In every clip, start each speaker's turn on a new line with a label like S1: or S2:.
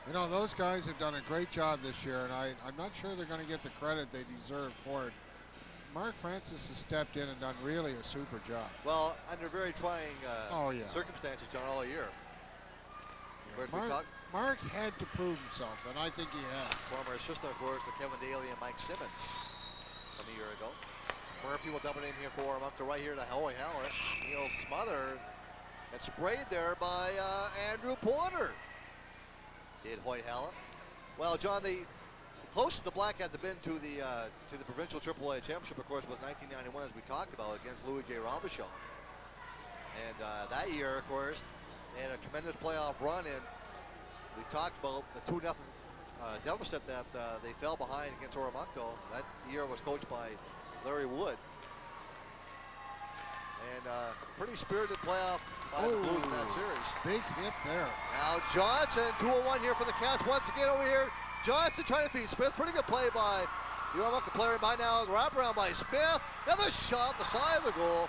S1: You know, those guys have done a great job this year, and I'm not sure they're going to get the credit they deserve for it. Mark Francis has stepped in and done really a super job.
S2: Well, under very trying
S1: Oh, yeah.
S2: circumstances, John, all year.
S1: Mark had to prove himself, and I think he has.
S2: Former assistant, of course, to Kevin Daly and Mike Simmons from a year ago. Murphy will dump it in here for him up to right here to Howie Hallett. He'll smother. And sprayed there by Andrew Porter. Did Hoyt Hallett. Well, John, the closest the Blackcats have been to the provincial AAA championship, of course, was 1991, as we talked about, against Louis J. Robichaud. And that year, of course, they had a tremendous playoff run, and we talked about the 2-0 deficit that they fell behind against Oromocto. That year was coached by Larry Wood. And pretty spirited playoff by the Blues in that series.
S1: Big hit there.
S2: Now Johnson, 2-0-1 here for the Cats. Once again over here, Johnson trying to feed Smith. Pretty good play by the Oromocto player. By now, wraparound by Smith. Another shot, the side of the goal.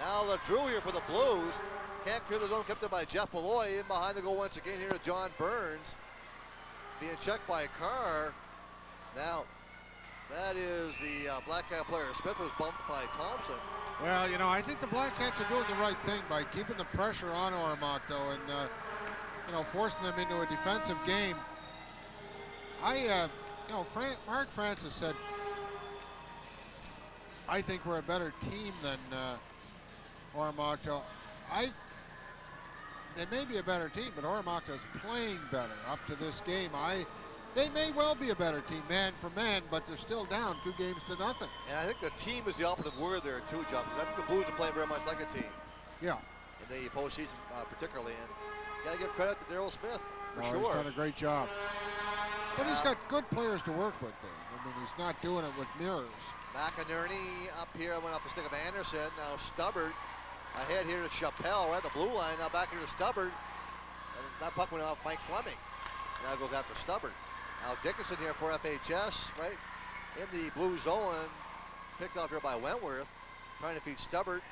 S2: Now LaDrew here for the Blues. Can't clear the zone, kept in by Jeff Malloy. In behind the goal once again here to John Burns. Being checked by Carr. Now, that is the Blackcat player. Smith was bumped by Thompson.
S1: Well, you know, I think the Blackcats are doing the right thing by keeping the pressure on Oromocto and, you know, forcing them into a defensive game. You know, Mark Francis said, I think we're a better team than Oromocto. They may be a better team, but Oromocto's playing better up to this game. They may well be a better team, man for man, but they're still down 2-0.
S2: And I think the team is the operative word there, too, John, because I think the Blues are playing very much like a team.
S1: Yeah.
S2: In the postseason, particularly. And you got to give credit to Daryl Smith, for sure.
S1: He's done a great job. But he's got good players to work with, though. I mean, he's not doing it with mirrors.
S2: McInerney up here, went off the stick of Anderson. Now Stubbard ahead here to Chappelle, right at the blue line. Now back here to Stubbard. And that puck went off Mike Fleming. Now goes after Stubbard. Now Dickinson here for FHS, right in the blue zone, picked off here by Wentworth, trying to feed Stubbard.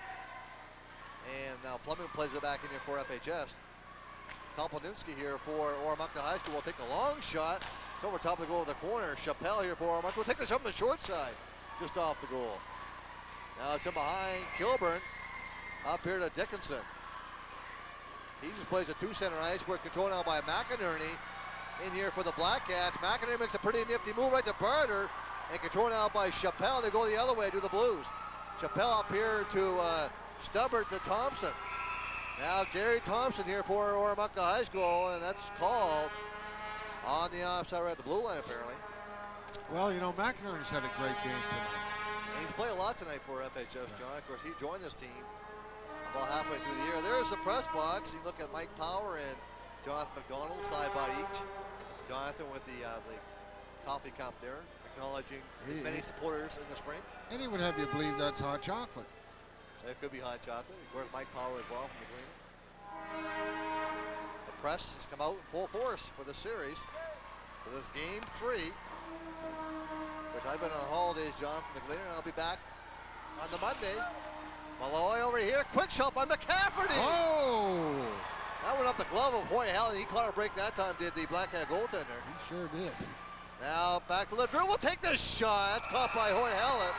S2: And now Fleming plays it back in here for FHS. Kompleninski here for Oromocto High School will take the long shot. It's over top of the goal of the corner. Chappelle here for Oromocto will take the shot on the short side, just off the goal. Now it's in behind Kilburn, up here to Dickinson. He just plays a two-center ice where it's controlled now by McInerney. In here for the Blackcats. McInerney makes a pretty nifty move right to Barter and controlled now by Chappelle. They go the other way to the Blues. Chappelle up here to Stubbard to Thompson. Now Gary Thompson here for Oromocto High School, and that's called on the offside right at the blue line apparently.
S1: Well, you know, McInerney's had a great game tonight.
S2: And he's played a lot tonight for FHS, John. Of course, he joined this team about halfway through the year. There's the press box. You look at Mike Power and Jonathan McDonald, side by each. Jonathan with the coffee cup there, acknowledging his many supporters in the spring.
S1: And he would have you believe that's hot chocolate.
S2: It could be hot chocolate. Of course, Mike Power as well from the Gleaner. The press has come out in full force for this series. For this game 3, which I've been on holidays, John, from the Gleaner, and I'll be back on the Monday. Malloy over here, quick shot by McCafferty.
S1: Oh!
S2: That went up the glove of Hoyt Hallett. He caught a break that time, did the Blackcat goaltender.
S1: He sure did.
S2: Now back to LaDrew. Will take this shot. That's caught by Hoyt Hallett.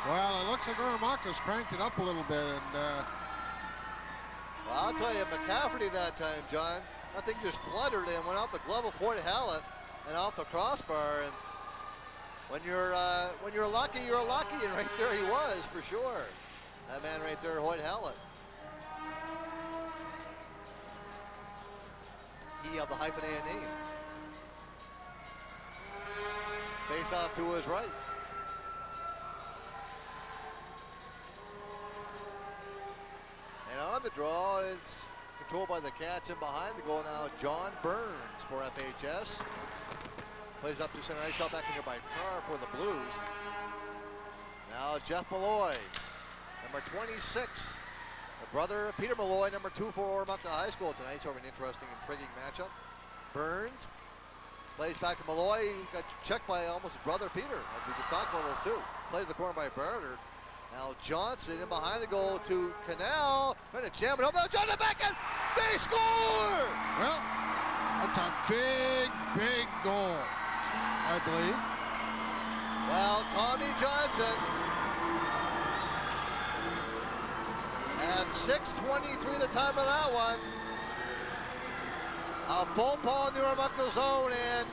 S1: Well, it looks like Oromocto's cranked it up a little bit, and
S2: well, I'll tell you, McCafferty that time, John, that thing just fluttered and went off the glove of Hoyt Hallett and off the crossbar. And when you're lucky, you're lucky, and right there he was for sure. That man right there, Hoyt Hallett. He of the hyphenated name. Face off to his right. And on the draw, it's controlled by the Cats. In behind the goal now, John Burns for FHS. Plays up to center ice, shot back in here by Carr for the Blues. Now Jeff Malloy, number 26. The brother of Peter Malloy, number 2 for Oromocto High School tonight. Over an interesting, intriguing matchup. Burns plays back to Malloy. He got checked by almost his brother Peter, as we just talked about those two. Plays to the corner by Barter. Now Johnson in behind the goal to Canal. Trying to jam it up. Now Johnson back in. They score!
S1: Well, That's a big, big goal, I believe.
S2: Well, Tommy Johnson at 6:23 the time of that one. A full ball in the Oromocto zone, and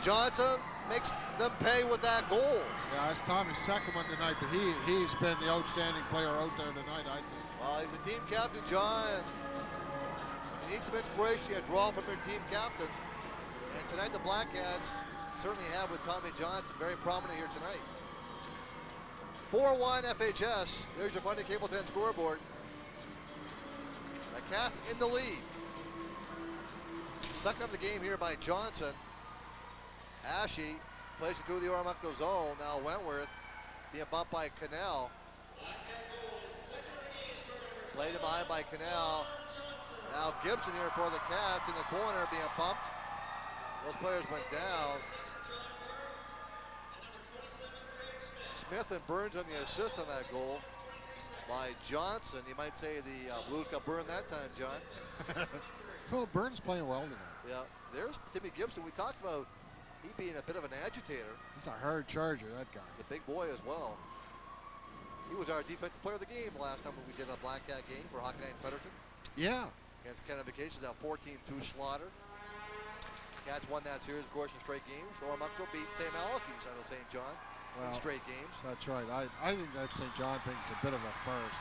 S2: Johnson makes them pay with that goal.
S1: Yeah, it's Tommy's second one tonight, but he's been the outstanding player out there tonight, I think.
S2: Well, he's a team captain, John, and you need some inspiration. You draw from your team captain. And tonight the Black Cats certainly have with Tommy Johnson, very prominent here tonight. 4-1 FHS. There's your Funny Cable 10 scoreboard. The Cats in the lead. Second of the game here by Johnson. Ashe plays it through the Oromocto zone. Now Wentworth being bumped by Canal. Played it behind by Canal. Now Gibson here for the Cats in the corner being bumped. Those players went down. Smith and Burns on the assist on that goal by Johnson. You might say the Blues got burned that time, John.
S1: Well, Burns playing well tonight.
S2: Yeah, there's Timmy Gibson. We talked about he being a bit of an agitator.
S1: He's a hard charger, that guy.
S2: He's a big boy as well. He was our defensive player of the game the last time we did a Black Cat game for Hockey Night in Fredericton.
S1: Yeah.
S2: Against Canada Vacations, now 14-2 slaughter. Cats won that series, of course, in straight games. Oromocto beat St. Malachy's out of St. John in straight games. That's
S1: right. I think that St. John thing's a bit of a farce.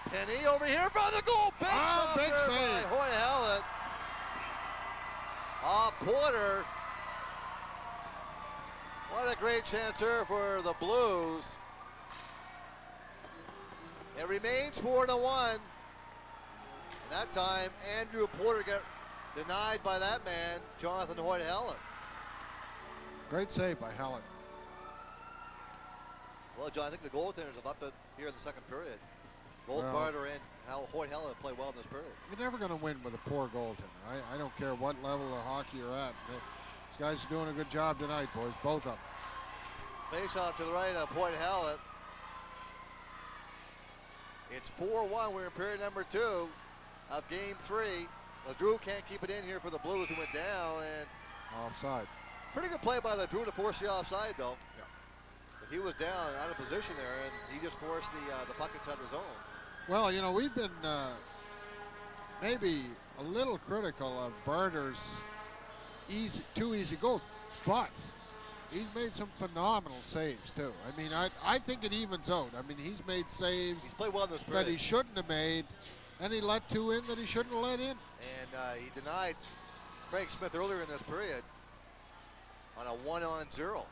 S2: Penny over here for the goal. Big
S1: big save.
S2: By Hoyt Hallett. Porter. What a great chance there for the Blues. It remains 4-1. And that time, Andrew Porter got denied by that man, Jonathan Hoyt Hallett.
S1: Great save by Hallett.
S2: Well, John, I think the goaltenders have upped it here in the second period. Goldbarter and Hoyt Hallett play well in this period.
S1: You're never going to win with a poor goaltender. I don't care what level of hockey you're at. These guys are doing a good job tonight, boys, both of them.
S2: Face off to the right of Hoyt Hallett. It's 4-1. We're in period number 2 of game 3. LeDrew can't keep it in here for the Blues, who went down. And
S1: offside.
S2: Pretty good play by LeDrew to force the offside, though.
S1: Yeah.
S2: But he was down, out of position there, and he just forced the puck inside the zone.
S1: Well, you know, we've been maybe a little critical of Barter's two easy goals, but he's made some phenomenal saves, too. I mean, I think it evens out. I mean, he's made saves
S2: he's played well in this period
S1: that he shouldn't have made, and he let 2 in that he shouldn't have let in.
S2: And he denied Craig Smith earlier in this period on a 1-on-0.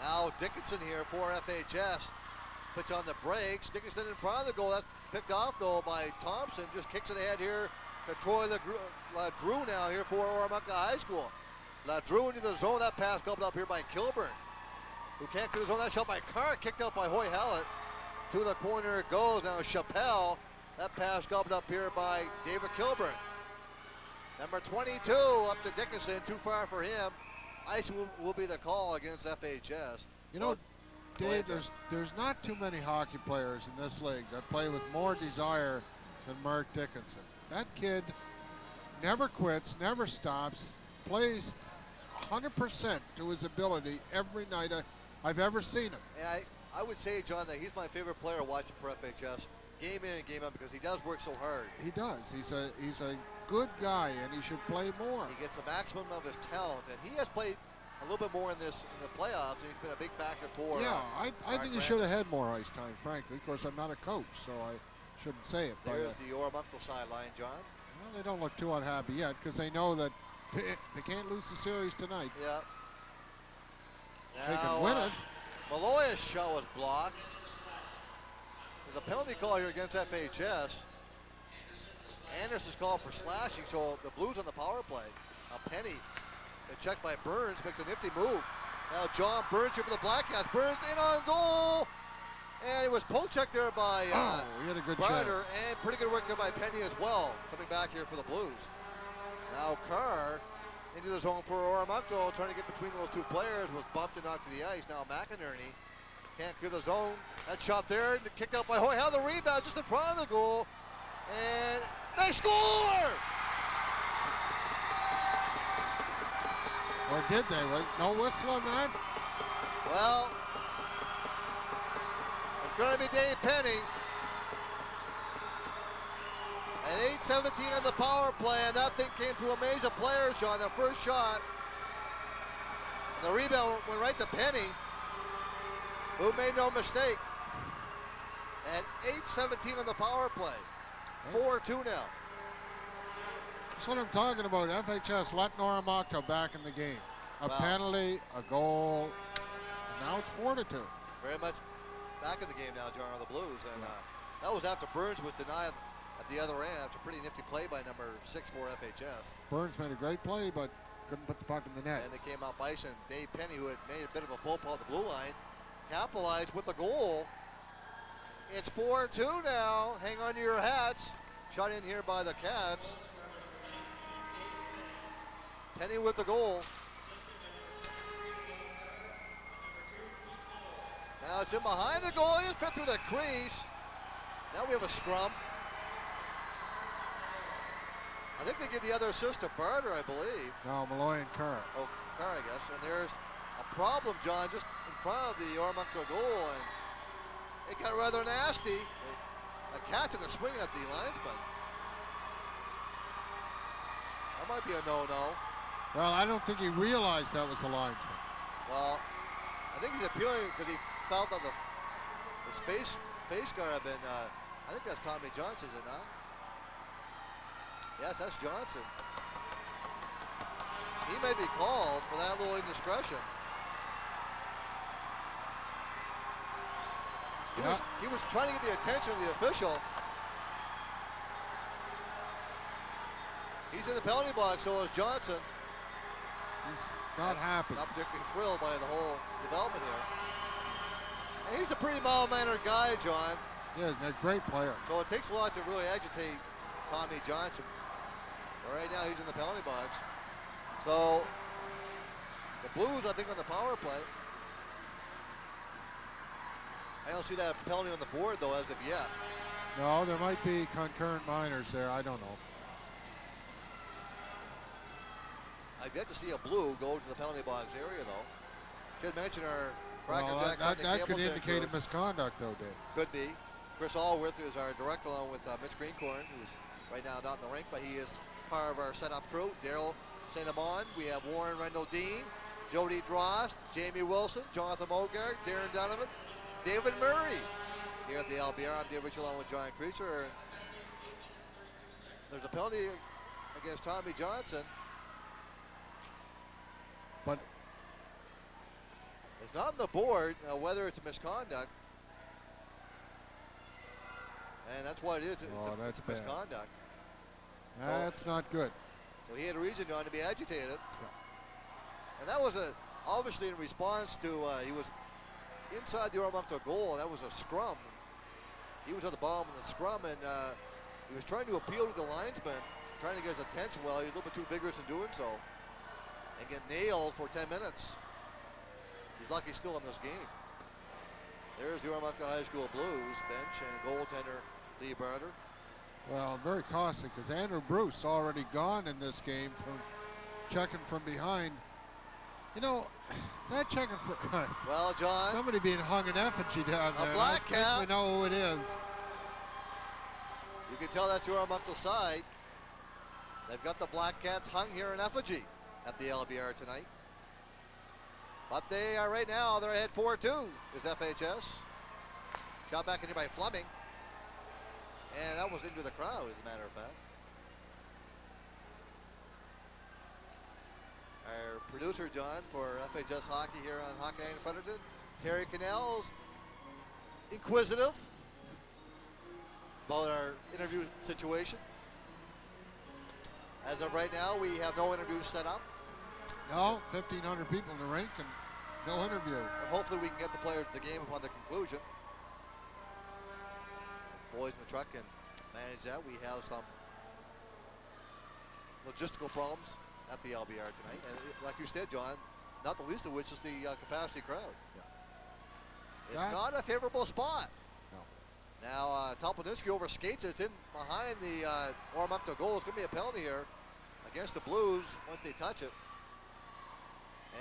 S2: Now Dickinson here for FHS. Puts on the brakes. Dickinson in front of the goal. That's picked off, though, by Thompson. Just kicks it ahead here to Troy LeDrew now here for Oromocto High School. LeDrew into the zone. That pass gobbled up here by Kilburn, who can't do the zone. That shot by Carr, kicked out by Hoyt Hallett. To the corner it goes. Now Chappelle. That pass gobbled up here by David Kilburn. Number 22 up to Dickinson. Too far for him. Ice will be the call against FHS.
S1: You know, Dave, there's not too many hockey players in this league that play with more desire than Mark Dickinson. That kid never quits, never stops, plays 100% to his ability every night I've ever seen him.
S2: And I would say, John, that he's my favorite player watching for FHS, game in and game out, because he does work so hard.
S1: He does. He's a good guy, and he should play more.
S2: He gets the maximum of his talent, and he has played a little bit more in the playoffs, and he's been a big factor for.
S1: Yeah, I think he should have had more ice time, frankly. Of course, I'm not a coach, so I shouldn't say it.
S2: There's the Oromocto sideline, John.
S1: Well, they don't look too unhappy yet because they know that they can't lose the series tonight.
S2: Yeah. Now,
S1: they can win it.
S2: Maloya's shot was blocked. There's a penalty call here against FHS. Anderson's called for slashing, so the Blues on the power play. Now Penny, a check by Burns, makes a nifty move. Now John Burns here for the Black Cats. Burns in on goal! And it was poke check there by
S1: he had a good
S2: Barter, and pretty good work there by Penny as well, coming back here for the Blues. Now Carr into the zone for Oromocto, trying to get between those two players, was bumped and knocked to the ice. Now McInerney can't clear the zone. That shot there, kicked out by Hoy. How the rebound just in front of the goal, and they score!
S1: Or did they? No whistle on that?
S2: Well, it's going to be Dave Penny. And 8:17 on the power play, and that thing came through a maze of players, John. Their first shot. And the rebound went right to Penny, who made no mistake. And 8:17 on the power play. 4-2 now.
S1: That's what I'm talking about. FHS let Noramato back in the game. A penalty, a goal, and now it's 4-2.
S2: Very much back in the game now, John, on the Blues. And that was after Burns was denied at the other end. It's a pretty nifty play by number 6 for FHS.
S1: Burns made a great play, but couldn't put the puck in the net.
S2: And they came out ice, and Dave Penny, who had made a bit of a faux pas at the blue line, capitalized with the goal. It's 4-2 now. Hang on to your hats. Shot in here by the Cats. Penny with the goal. Now it's in behind the goal. He just fit through the crease. Now we have a scrum. I think they give the other assist to Barter, I believe.
S1: No, Malloy and Kerr.
S2: Oh, Kerr, I guess. And there's a problem, John, just in front of the Ormonto goal, and it got rather nasty. A cat took a swing at the linesman. That might be a no-no.
S1: Well, I don't think he realized that was a linesman.
S2: Well, I think he's appealing because he felt that his face guard had been, I think that's Tommy Johnson, is it not? Yes, that's Johnson. He may be called for that little indiscretion. He was trying to get the attention of the official. He's in the penalty box, so is Johnson.
S1: He's not happy.
S2: Not particularly thrilled by the whole development here. And he's a pretty mild-mannered guy, John.
S1: Yeah, he's a great player.
S2: So it takes a lot to really agitate Tommy Johnson. But right now he's in the penalty box. So the Blues, I think, on the power play. I don't see that penalty on the board, though, as of yet.
S1: No, there might be concurrent minors there. I don't know.
S2: I've yet to see a Blue go to the penalty box area, though. Should mention our
S1: Well, that could indicate a misconduct, though, Dave.
S2: Could be. Chris Allworth is our director, along with Mitch Greencorn, who's right now not in the rink, but he is part of our setup crew. Daryl St. Amand. We have Warren Rendell-Dean, Jody Drost, Jamie Wilson, Jonathan Mogart, Darren Donovan, David Murray here at the LBR. I'm Dave Rich along with John Creature. There's a penalty against Tommy Johnson.
S1: But
S2: it's not on the board, whether it's a misconduct. And that's what it is. It's a misconduct.
S1: That's not good.
S2: So he had a reason, John, to be agitated.
S1: Yeah.
S2: And that was obviously in response to, he was inside the Ormonto goal, and that was a scrum. He was at the bottom of the scrum, and he was trying to appeal to the linesman, trying to get his attention. Well, he was a little bit too vigorous in doing so, and get nailed for 10 minutes. He's lucky he's still in this game. There's the Ormonto High School Blues bench and goaltender Lee Barter.
S1: Well, very costly because Andrew Bruce already gone in this game from checking from behind. You know, that checking for
S2: well, John,
S1: somebody being hung in effigy down there.
S2: A black cap.
S1: We know who it is.
S2: You can tell that's your Ormonto side. They've got the Black Cats hung here in effigy at the LBR tonight. But they are right now, they're ahead 4-2 is FHS. Shot back in here by Fleming. And that was into the crowd, as a matter of fact. Our producer, John, for FHS Hockey here on Hockey Night in Fredericton, Terry Cannell's inquisitive about our interview situation. As of right now, we have no interviews set up.
S1: No, 1,500 people in the rink and no interview.
S2: And hopefully we can get the players to the game upon the conclusion. Boys in the truck can manage that. We have some logistical problems at the LBR tonight. And like you said, John, not the least of which is the capacity crowd. Yeah. It's not a favorable spot.
S1: No.
S2: Now, Topolniski overskates it. It's in behind the Ormonto goal. It's going to be a penalty here against the Blues once they touch it.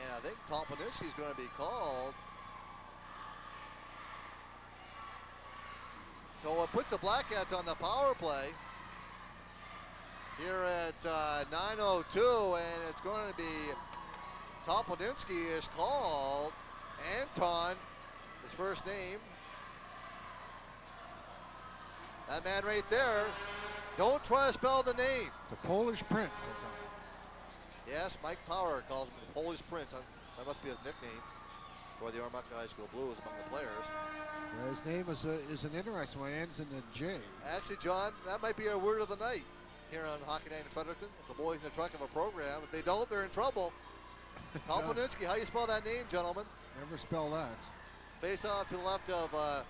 S2: And I think Topolnitsky is going to be called. So it puts the Black Cats on the power play here at 9:02, and it's going to be Topolnitsky is called. Anton, his first name. That man right there. Don't try to spell the name.
S1: The Polish Prince, I thought.
S2: Yes, Mike Power calls him the Polish Prince. That must be his nickname for the Armagh High School Blues among the players.
S1: Well, his name is an interesting one. It ends in a J.
S2: Actually, John, that might be our word of the night here on Hockey Night in Fredericton. If the boys in the truck have a program, if they don't, they're in trouble. Topolnitsky, how do you spell that name, gentlemen?
S1: Never spell that.
S2: Face off to the left of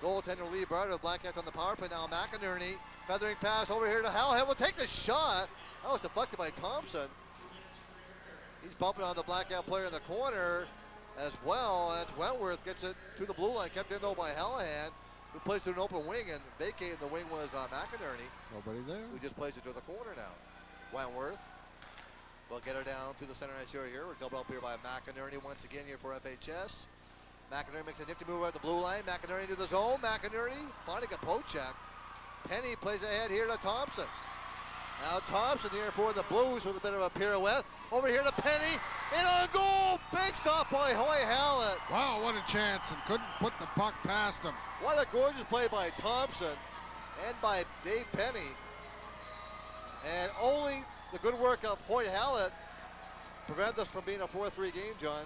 S2: goaltender Lee Barter. Black Cats on the power play now. McInerney, feathering pass over here to Hallhead. Will take the shot. That was deflected by Thompson. He's bumping on the Black Cat player in the corner as well. That's Wentworth, gets it to the blue line, kept in though by Hallahan, who plays to an open wing, and vacating the wing was McInerney.
S1: Nobody there.
S2: Who just plays it to the corner now. Wentworth will get her down to the center ice area here. We're doubled up here by McInerney once again here for FHS. McInerney makes a nifty move at the blue line. McInerney to the zone. McInerney finding a poke check. Penny plays ahead here to Thompson. Now Thompson here for the Blues with a bit of a pirouette. Over here to Penny, and on goal! Big stop by Hoy Hallett.
S1: Wow, what a chance, and couldn't put the puck past him.
S2: What a gorgeous play by Thompson and by Dave Penny. And only the good work of Hoyt Hallett prevented us from being a 4-3 game, John.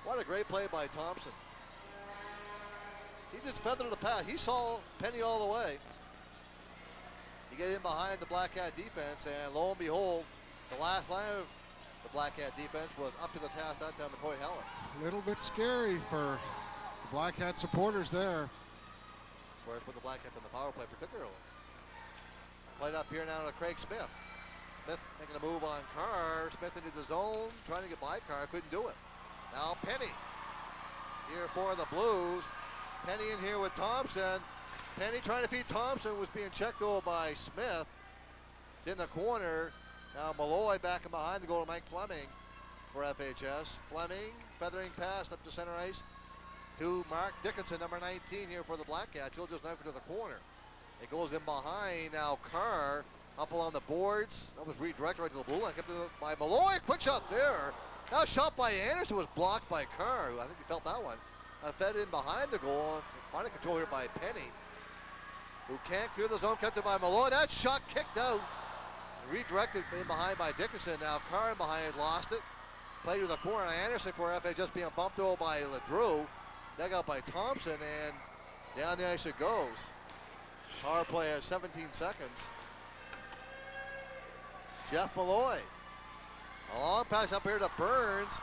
S2: What a great play by Thompson. He just feathered the pass. He saw Penny all the way. You get in behind the Black Cat defense, and lo and behold, the last line of the Black Cat defense was up to the task that time with Hoyt Hallett.
S1: A little bit scary for the Black Cat supporters there.
S2: Of course, with the Black Cats on the power play particularly. Played up here now to Craig Smith. Smith making a move on Carr. Smith into the zone, trying to get by Carr, couldn't do it. Now Penny here for the Blues. Penny in here with Thompson. Penny trying to feed Thompson, was being checked over by Smith. It's in the corner. Now Malloy back in behind the goal to Mike Fleming for FHS. Fleming feathering pass up to center ice to Mark Dickinson, number 19 here for the Black Cats. He'll just knife it to the corner. It goes in behind. Now Carr up along the boards. That was redirected right to the blue line. Kept by Malloy. Quick shot there. Now shot by Anderson was blocked by Carr. I think he felt that one. Fed in behind the goal. Finding control here by Penny, who can't clear the zone. Kept it by Malloy. That shot kicked out. Redirected in behind by Dickinson. Now Carr in behind, lost it. Played to the corner. Anderson for FA just being bumped over by LeDrew. Dug out by Thompson, and down the ice it goes. Power play has 17 seconds. Jeff Malloy. A long pass up here to Burns.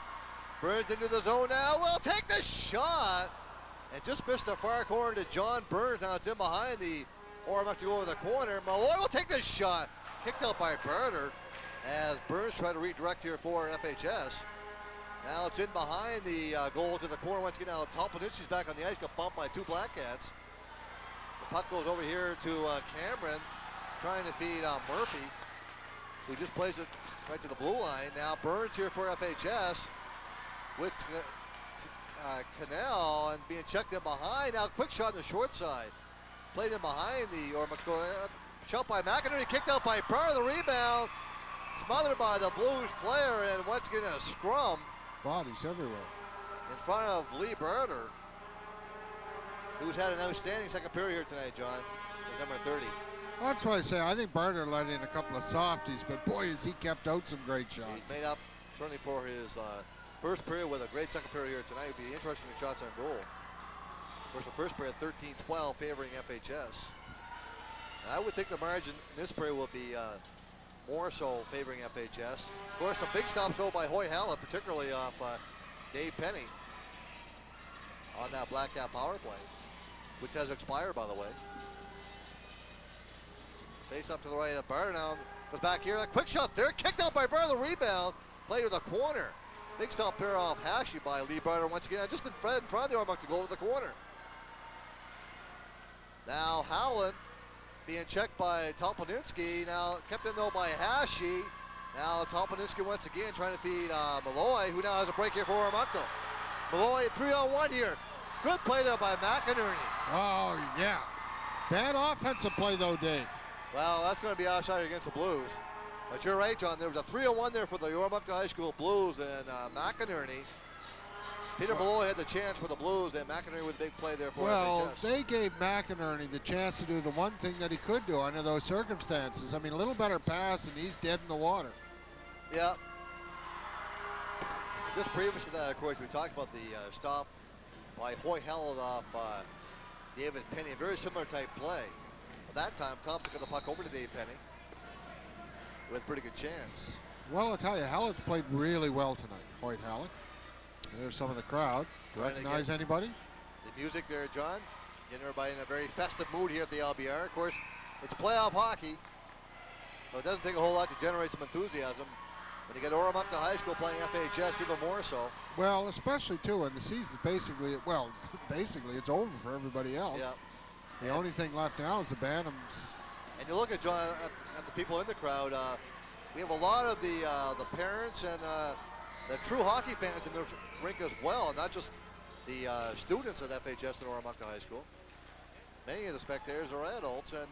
S2: Burns into the zone now. Will take the shot. And just missed the far corner to John Burns. Now it's in behind the Ormuck to go over the corner. Malloy will take the shot. Kicked out by Barter as Burns tried to redirect here for FHS. Now it's in behind the goal to the corner once again. Now Topolnitsky's back on the ice, got bumped by two Black Cats. The puck goes over here to Cameron, trying to feed Murphy, who just plays it right to the blue line. Now Burns here for FHS with Cannell and being checked in behind. Now quick shot on the short side. Played in behind the Ormuck. Shot by McInerney, kicked out by Barr. The rebound smothered by the Blues player, and once again a scrum.
S1: Bodies everywhere.
S2: In front of Lee Barter, who's had an outstanding second period here tonight, John. He's number 30.
S1: Well, that's why I say I think Barter let in a couple of softies, but boy, has he kept out some great shots.
S2: He's made up certainly for his first period with a great second period here tonight. It'd be interesting shots on goal. Of course, the first period 13-12 favoring FHS. And I would think the margin in this period will be more so favoring FHS. Of course, some big stops though by Hoyt Hallett, particularly off Dave Penny on that Black Cat power play, which has expired, by the way. Face up to the right of Barter now. Goes back here. A quick shot there. Kicked out by Barter. The rebound. Play to the corner. Big stop here off Hashy by Lee Barter once again. Just in front of the Ormuck to go to the corner. Now Howland being checked by Topolnitsky. Now kept in though by Hashy. Now Toponiski once again trying to feed Malloy, who now has a break here for Oromocto. Malloy 3-on-1 here. Good play there by McInerney.
S1: Oh, yeah. Bad offensive play, though, Dave.
S2: Well, that's going to be offside against the Blues. But you're right, John. There was a 3-on-1 there for the Oromocto High School Blues, and McInerney. Peter Malloy had the chance for the Blues, and McInerney with a big play there for FHS.
S1: They gave McInerney the chance to do the one thing that he could do under those circumstances. I mean, a little better pass, and he's dead in the water.
S2: Yeah. Just previous to that, of course, we talked about the stop by Hoyt Hallett off David Penny. A very similar type play. At that time, Thompson got the puck over to Dave Penny with a pretty good chance.
S1: Well, I'll tell you, Hallett's played really well tonight, Hoyt Hallett. There's some of the crowd. Recognize anybody?
S2: The music there, John. Getting everybody in a very festive mood here at the LBR. Of course, it's playoff hockey, so it doesn't take a whole lot to generate some enthusiasm. When you get Oromocto High School playing FHS, even more so.
S1: Well, especially, too, when the season's basically it's over for everybody else.
S2: Yeah.
S1: The only thing left now is the Bantams.
S2: And you look at, John, at the people in the crowd. We have a lot of the parents and the true hockey fans in the rink as well, not just the students at FHS and Oromocto High School. Many of the spectators are adults, and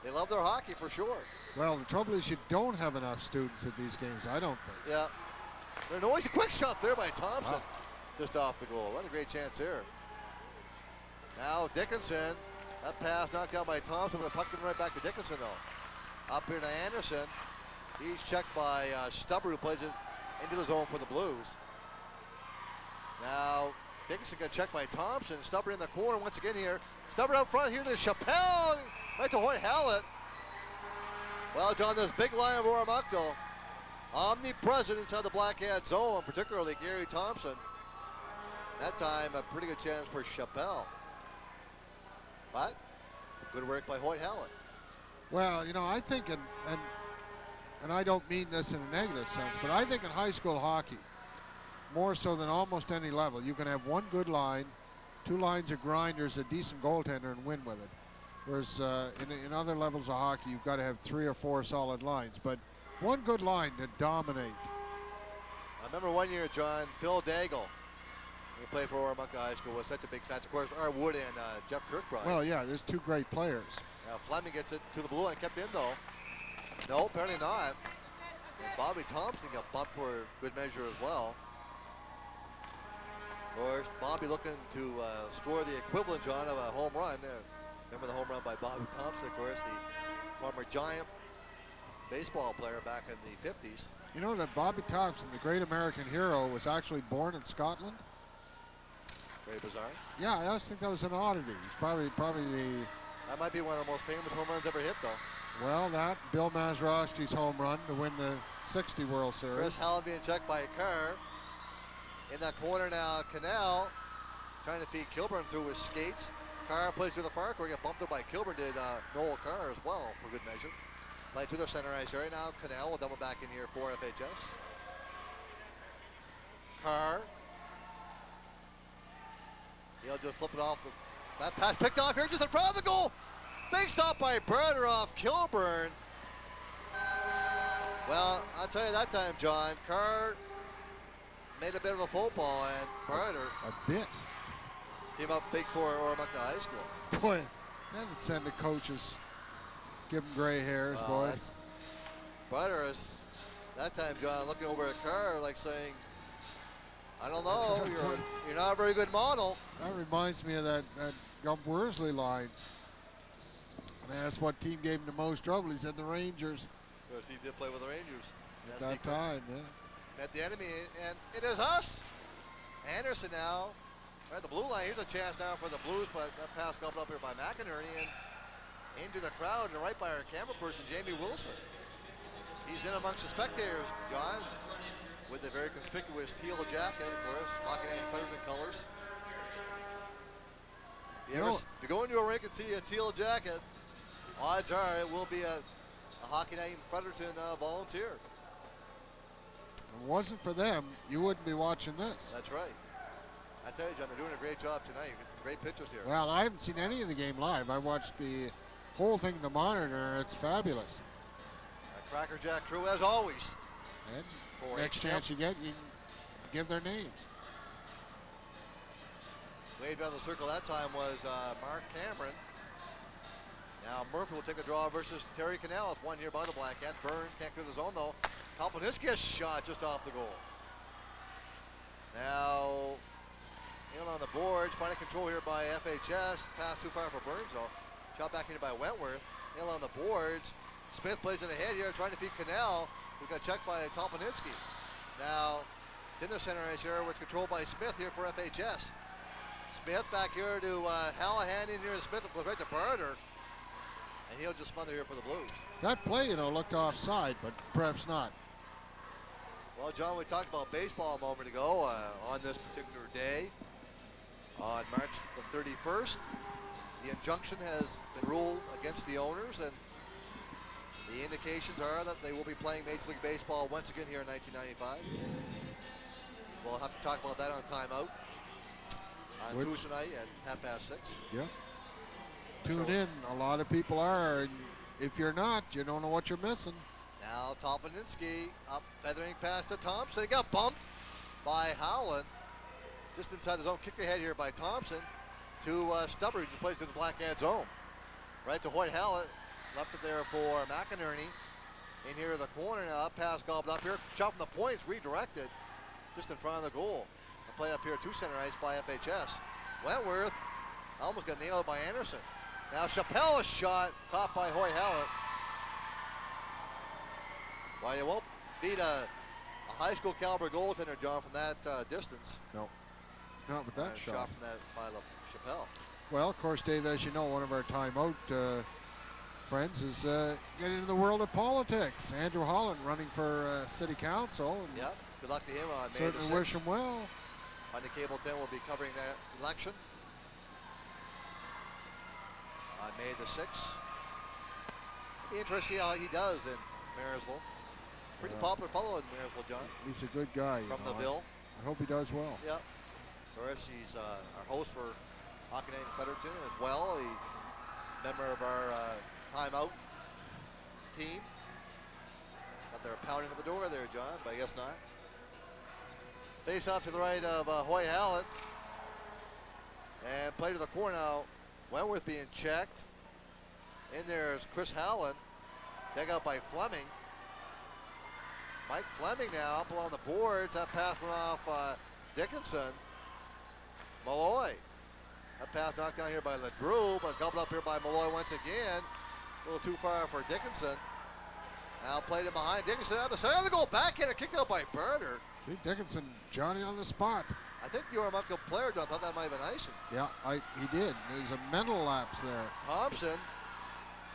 S2: they love their hockey for sure.
S1: Well, the trouble is you don't have enough students at these games, I don't think.
S2: Yeah. They're noisy. Quick shot there by Thompson.
S1: Wow.
S2: Just off the goal. What a great chance there. Now Dickinson. That pass knocked down by Thompson. The puck coming right back to Dickinson, though. Up here to Anderson. He's checked by Stubber, who plays it into the zone for the Blues. Now Dickinson got checked by Thompson. Stubber in the corner once again here. Stubber out front here to Chappelle. Right to Hoyt Hallett. Well, John, this big line of Oromocto, omnipresent inside the Black Hat zone, particularly Gary Thompson. That time, a pretty good chance for Chappelle. But good work by Hoyt Hallett.
S1: Well, you know, I think, and I don't mean this in a negative sense, but I think in high school hockey, more so than almost any level, you can have one good line, two lines of grinders, a decent goaltender, and win with it. Whereas in other levels of hockey, you've got to have 3 or 4 solid lines. But one good line to dominate.
S2: I remember one year, John, Phil Daigle, who played for Oromocto High School, was such a big fan. Of course, Art Wood and Jeff Kirkbride.
S1: Well, yeah, there's 2 great players.
S2: Now Fleming gets it to the blue line, kept in though. No, apparently not. And Bobby Thompson got bumped for good measure as well. Of course, Bobby looking to score the equivalent, John, of a home run. Remember the home run by Bobby Thompson, of course, the former Giant baseball player back in the 50s.
S1: You know that Bobby Thompson, the great American hero, was actually born in Scotland?
S2: Very bizarre.
S1: Yeah, I always think that was an oddity. He's probably the...
S2: That might be one of the most famous home runs ever hit, though.
S1: Well, that, Bill Mazeroski's home run to win the 60 World Series.
S2: Chris Hallam being checked by Kerr. In that corner now, Canal trying to feed Kilburn through his skates. Carr plays through the far corner, got bumped up by Kilburn, did Noel Carr as well for good measure. Play to the center ice area now. Canal will double back in here for FHS. Carr. He'll just flip it off. That pass picked off here just in front of the goal. Big stop by Berger off Kilburn. Well, I'll tell you that time, John, Carr made a bit of a faux pas, and Berger
S1: A bit.
S2: came up big for Oromocto High School.
S1: Boy, that would send the coaches, give them gray hairs, boy.
S2: Berger is, that time, John, looking over at Carr like saying, I don't know, you're not a very good model.
S1: That reminds me of that Gump Worsley line. When I asked what team gave him the most trouble, he said the Rangers.
S2: Of course, he did play with the Rangers.
S1: At that time, yeah.
S2: Met the enemy, and it is us. Anderson now, right at the blue line. Here's a chance now for the Blues, but that pass gobbled up here by McInerney, and into the crowd, and right by our camera person, Jamie Wilson. He's in amongst the spectators, John, with a very conspicuous teal jacket, of course, Hockey Night in Fredericton colors. If you go into a rink and see a teal jacket, odds are it will be a Hockey Night in Fredericton volunteer.
S1: If it wasn't for them, you wouldn't be watching this.
S2: That's right. I tell you, John, they're doing a great job tonight. You get some great pictures here.
S1: Well, I haven't seen any of the game live. I watched the whole thing, the monitor. It's fabulous.
S2: A Cracker Jack crew, as always.
S1: And
S2: for
S1: next
S2: HF.
S1: chance you get, you can give their names.
S2: Waved around the circle that time was Mark Cameron. Now Murphy will take the draw versus Terry Cannell. It's one here by the Black Cat. Burns can't clear the zone though. Kalpaniski a shot just off the goal. Now, on the boards, finding control here by FHS. Pass too far for Burns though. Shot back in by Wentworth. Hill on the boards. Smith plays it ahead here, trying to feed Cannell, who got checked by Tolpaninsky. Now, it's in the center ice here, which controlled by Smith here for FHS. Smith back here to Hallahan in here. Smith goes right to Barter. And he'll just smother here for the Blues.
S1: That play, looked offside, but perhaps not.
S2: Well, John, we talked about baseball a moment ago on this particular day. On March the 31st, the injunction has been ruled against the owners, and the indications are that they will be playing Major League Baseball once again here in 1995. We'll have to talk about that on timeout on Tuesday night at 6:30.
S1: Yeah. Tune in. A lot of people are, and if you're not, you don't know what you're missing.
S2: Now Tolpaninsky up, feathering past to Thompson. He got bumped by Howland. Just inside the zone, kicked ahead here by Thompson to Stubber, who just plays to the Black Cat zone. Right to Hoyt Hallett, left it there for McInerney. In here in the corner now, up pass gobbled up here. Shot from the points, redirected just in front of the goal. A play up here to center ice by FHS. Wentworth almost got nailed by Anderson. Now Chappelle is shot, caught by Hoyt Hallett. Well, you won't beat a high school caliber goaltender, John, from that distance.
S1: No, not with that shot.
S2: Shot from that by Chappelle.
S1: Well, of course, Dave, as you know, one of our timeout friends is getting into the world of politics. Andrew Holland running for city council.
S2: Yep, good luck to him on May the 6th.
S1: Certainly wish him well.
S2: On the Cable 10, we'll be covering that election on May the 6th. It'll be interesting how he does in Marysville. Pretty popular fellow in Marysville, John.
S1: He's a good guy.
S2: From the Ville.
S1: I hope he does well.
S2: Yep. Of course, he's our host for Hockey Night in Fredericton as well. He's a member of our timeout team. Thought they were pounding at the door there, John, but I guess not. Face off to the right of Hoyt Hallett. And play to the corner now. Wentworth being checked. In there is Chris Howland. Dug out by Fleming. Mike Fleming now up along the boards. That pass went off Dickinson. Malloy. That pass knocked down here by LeDrew, but gobbled up here by Malloy once again. A little too far for Dickinson. Now played in behind Dickinson at the side of the goal. Backhander kicked out by Berner.
S1: See, Dickinson, Johnny on the spot.
S2: I think the Ormonco player, John, thought that might have been icing.
S1: Yeah, he did. There was a mental lapse there.
S2: Thompson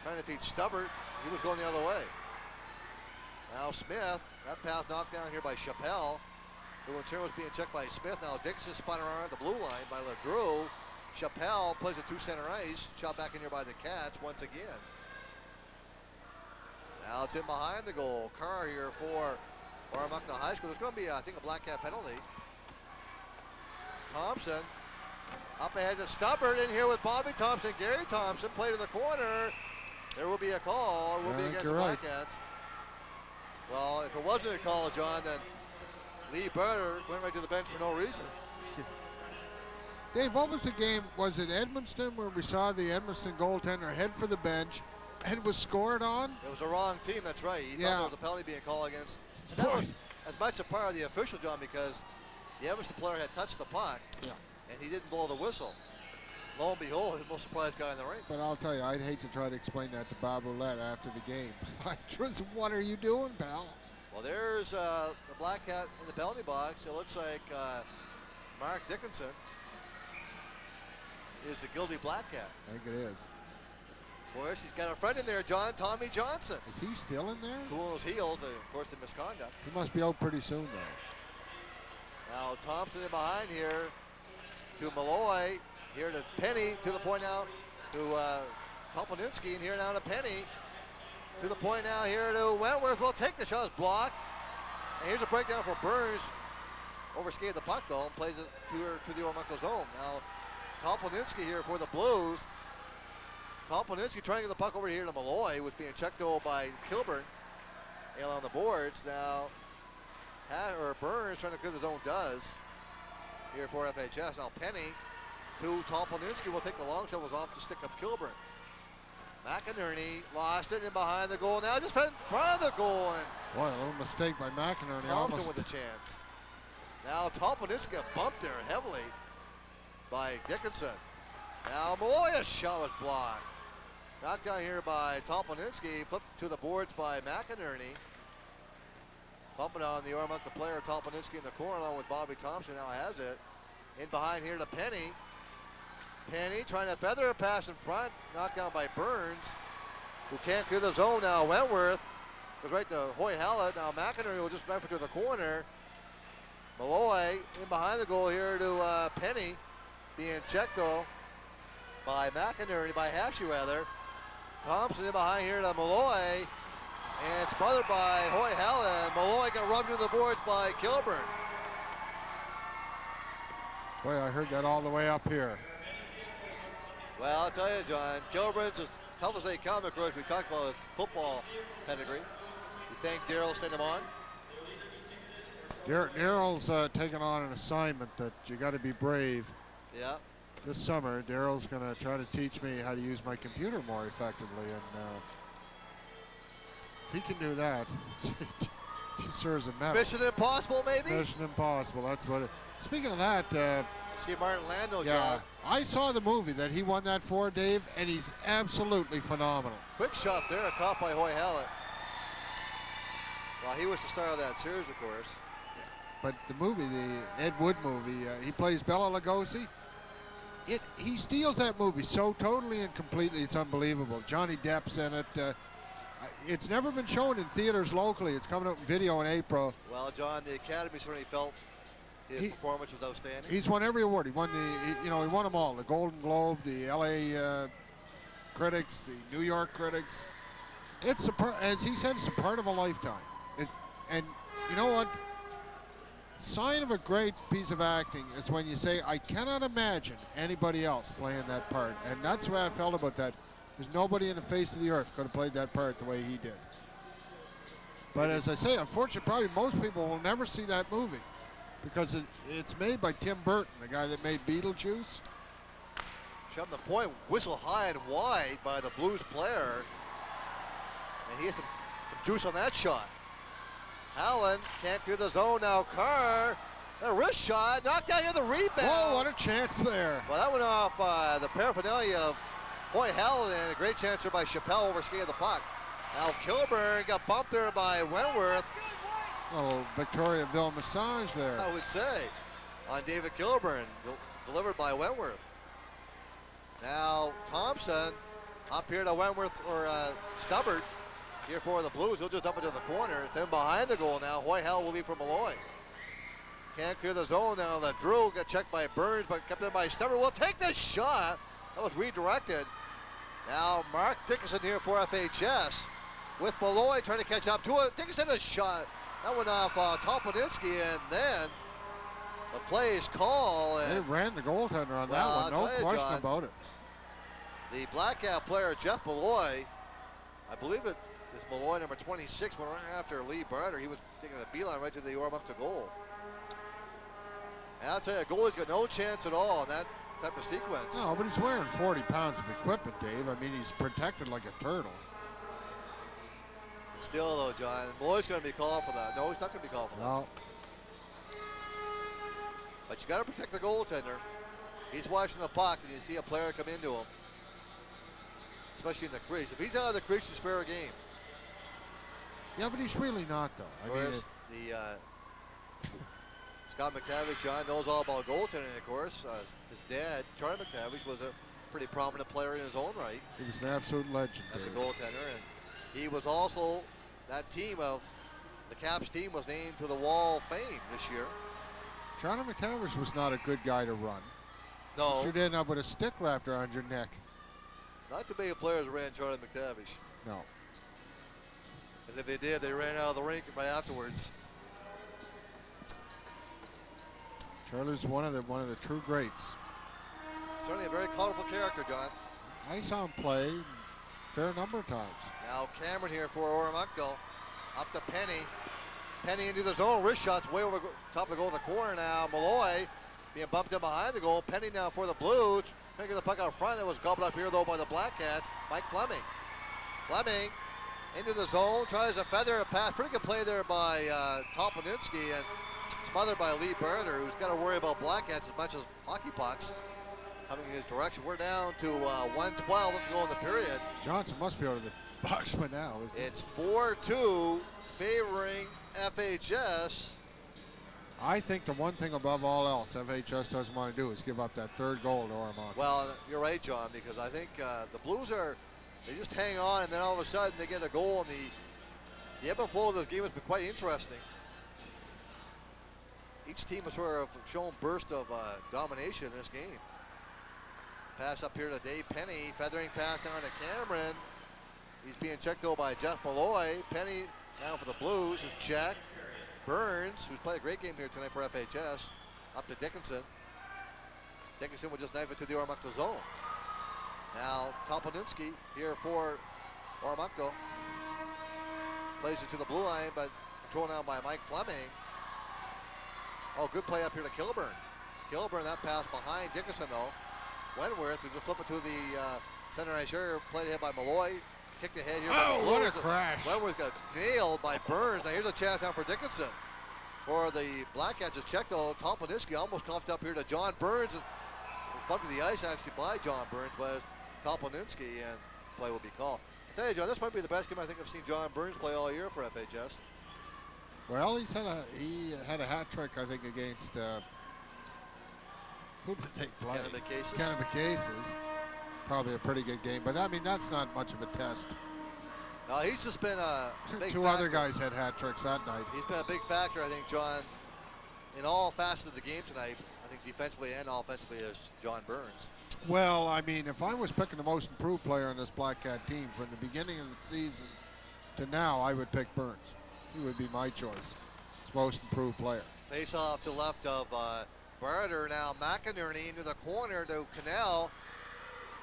S2: trying to feed Stubbart. He was going the other way. Now Smith, that pass knocked down here by Chappelle, who in turn was being checked by Smith. Now Dixon spun around at the blue line by LeDrew. Chappelle plays it to center ice, shot back in here by the Cats once again. Now it's in behind the goal. Carr here for Oromocto High School. There's going to be, I think, a Black Cat penalty. Thompson up ahead to Stubbart in here with Bobby Thompson. Gary Thompson play to the corner. There will be a call. It will be against the Black Cats. Well, if it wasn't a call, John, then Lee Berner went right to the bench for no reason.
S1: Dave, what was the game? Was it Edmundston where we saw the Edmundston goaltender head for the bench and was scored on?
S2: It was the wrong team, that's right. He thought there was a penalty being called against. And that was as much a part of the official, John, because the Edmundston player had touched the puck, and he didn't blow the whistle. Lo and behold, the most surprised guy in the rink.
S1: But I'll tell you, I'd hate to try to explain that to Bob Roulette after the game. What are you doing, pal?
S2: Well, there's the Black Cat in the penalty box. It looks like Mark Dickinson is the guilty Black Cat.
S1: I think it is.
S2: Of course, he's got a friend in there, John, Tommy Johnson.
S1: Is he still in there?
S2: Who on his heels, of course, the misconduct.
S1: He must be out pretty soon, though.
S2: Now Thompson in behind here to Malloy. Here to Penny, to the point now to Tolpaninsky, and here now to Penny. To the point now here to Wentworth. Will take the shot, is blocked. And here's a breakdown for Burns. Overskated the puck though and plays it to the Ormonco zone. Now Tolpaninsky here for the Blues. Tolpaninsky trying to get the puck over here to Malloy, was being checked though by Kilburn. On the boards now. Burns trying to clear the zone does here for FHS. Now Penny to Tolponinski will take the long shot, was off the stick of Kilburn. McInerney lost it in behind the goal. Now just in front of the goal. And
S1: boy, a little mistake by McInerney.
S2: Thompson with a chance. Now Tolponinski got bumped there heavily by Dickinson. Now Malloy's shot was blocked. Knocked down here by Tolponinski. Flipped to the boards by McInerney. Bumping on the Armagh player, Tolponinski in the corner along with Bobby Thompson now has it. In behind here to Penny. Penny trying to feather a pass in front. Knocked down by Burns, who can't clear the zone now. Wentworth goes right to Hoyt Hallett. Now McInerney will just drive it to the corner. Malloy in behind the goal here to Penny. Being checked though by McInerney, by Hashi rather. Thompson in behind here to Malloy. And smothered by Hoyt Hallett. Malloy got rubbed into the boards by Kilburn.
S1: Boy, I heard that all the way up here.
S2: Well, I'll tell you, John, Kilburn's as tough as they come. Of course, we talked about his football pedigree. You think Darryl sent him on?
S1: Darryl's taking on an assignment that you got to be brave.
S2: Yeah.
S1: This summer, Darryl's going to try to teach me how to use my computer more effectively, and if he can do that, he serves a medal.
S2: Mission Impossible, maybe?
S1: Mission Impossible, that's what it. Speaking of that,
S2: see Martin Landau,
S1: yeah,
S2: John.
S1: I saw the movie that he won that for, Dave, and he's absolutely phenomenal.
S2: Quick shot there, caught by Hoyt Hallett. Well, he was the star of that series, of course.
S1: But the movie, the Ed Wood movie, he plays Bela Lugosi. He steals that movie so totally and completely, it's unbelievable. Johnny Depp's in it. It's never been shown in theaters locally. It's coming out in video in April.
S2: Well, John, the Academy certainly felt his performance was outstanding.
S1: He's won every award. He won he won them all. The Golden Globe, the LA critics, the New York critics. It's as he said, it's a part of a lifetime. And you know what? Sign of a great piece of acting is when you say, I cannot imagine anybody else playing that part. And that's the way I felt about that. There's nobody in the face of the earth could have played that part the way he did. But as I say, unfortunately, probably most people will never see that movie because it's made by Tim Burton, the guy that made Beetlejuice.
S2: Shoving the point, whistle high and wide by the Blues player. And he has some juice on that shot. Allen can't clear the zone now. Carr, a wrist shot, knocked down here the rebound.
S1: Whoa, what a chance there.
S2: Well, that went off the paraphernalia of Hoyt Hallett, and a great chance there by Chappelle overskating the puck. Now Kilburn got bumped there by Wentworth.
S1: Oh, Victoriaville massage there.
S2: I would say on David Kilburn, delivered by Wentworth. Now Thompson up here to Wentworth or Stubbard. Here for the Blues, he'll just up into the corner. It's in behind the goal now. Hoyt Hallett will leave for Malloy. Can't clear the zone now. The Drew got checked by Burns, but kept in by Stubbard. Will take the shot. That was redirected. Now Mark Dickinson here for FHS with Malloy trying to catch up to it. Dickinson a shot. That went off Tolponinski, and then the play is called.
S1: They ran the goaltender on that one, no question about it.
S2: The Black Cap player, Jeff Malloy, I believe it is Malloy, number 26, went right after Lee Barter. He was taking a beeline right to the Ormuck goal. And I'll tell you, a goalie's got no chance at all in that type of sequence.
S1: No, but he's wearing 40 pounds of equipment, Dave. I mean, he's protected like a turtle.
S2: Still, though, John, Malloy's going to be called for that. No, he's not going to be called for that.
S1: No.
S2: But you got to protect the goaltender. He's watching the puck, and you see a player come into him, especially in the crease. If he's out of the crease, it's fair game.
S1: Yeah, but he's really not, though. I mean,
S2: Scott McTavish, John, knows all about goaltending, of course. His dad, Charlie McTavish, was a pretty prominent player in his own right.
S1: He was an absolute legend.
S2: As a goaltender, and he was also, that team of, the Caps team was named to the Wall of Fame this year.
S1: Charlie McTavish was not a good guy to run.
S2: No.
S1: You didn't up with a stick wrapped around your neck.
S2: Not too many players ran Charlie McTavish.
S1: No.
S2: And if they did, they ran out of the rink right afterwards.
S1: Charlie's one of the true greats.
S2: Certainly a very colorful character, John.
S1: I saw him play a fair number of times.
S2: Now Cameron here for Oromocto. Up to Penny. Penny into the zone. Wrist shots way over top of the goal in the corner now. Malloy being bumped in behind the goal. Penny now for the Blues. Making the puck out front. That was gobbled up here, though, by the Black Cats. Mike Fleming. Fleming into the zone. Tries to feather a pass. Pretty good play there by Topolninsky. And smothered by Lee Berger, who's got to worry about Black Cats as much as hockey pucks coming in his direction. We're down to 1:12 left to go in the period.
S1: Johnson must be out of the box by now, isn't it?
S2: It's 4-2 favoring FHS.
S1: I think the one thing above all else FHS doesn't want to do is give up that third goal to Ormond.
S2: Well, you're right, John, because I think the Blues they just hang on, and then all of a sudden they get a goal, and the ebb and flow of this game has been quite interesting. Each team has sort of shown burst of domination in this game. Pass up here to Dave Penny, feathering pass down to Cameron. He's being checked though by Jeff Malloy. Penny now for the Blues is checked. Burns, who's played a great game here tonight for FHS, up to Dickinson. Dickinson will just knife it to the Oromocto zone. Now Topolninsky here for Oromocto. Plays it to the blue line, but controlled now by Mike Fleming. Oh, good play up here to Kilburn. Kilburn, that pass behind Dickinson though. Wentworth, who just flip it to the center ice area, played ahead by Malloy. Kicked ahead here by the Blues.
S1: What a crash.
S2: Wentworth got nailed by Burns. Now here's a chance now for Dickinson. For the Black Cats, it's checked though. Topolninsky almost coughed up here to John Burns. And was bumped to the ice actually by John Burns, was Topolninsky, and play will be called. I tell you, John, this might be the best game I think I've seen John Burns play all year for FHS.
S1: Well, he had a hat trick, I think, against who did they play? Kennebecases. Probably a pretty good game, but I mean that's not much of a test.
S2: No, he's just been a big
S1: Two
S2: factor.
S1: other guys had hat tricks that night.
S2: He's been a big factor, I think, John, in all facets of the game tonight. I think defensively and offensively is John Burns.
S1: Well, I mean, if I was picking the most improved player on this Black Cat team from the beginning of the season to now, I would pick Burns. He would be my choice. He's most improved player.
S2: Face off to left of Barter. Now McInerney into the corner to Cannell.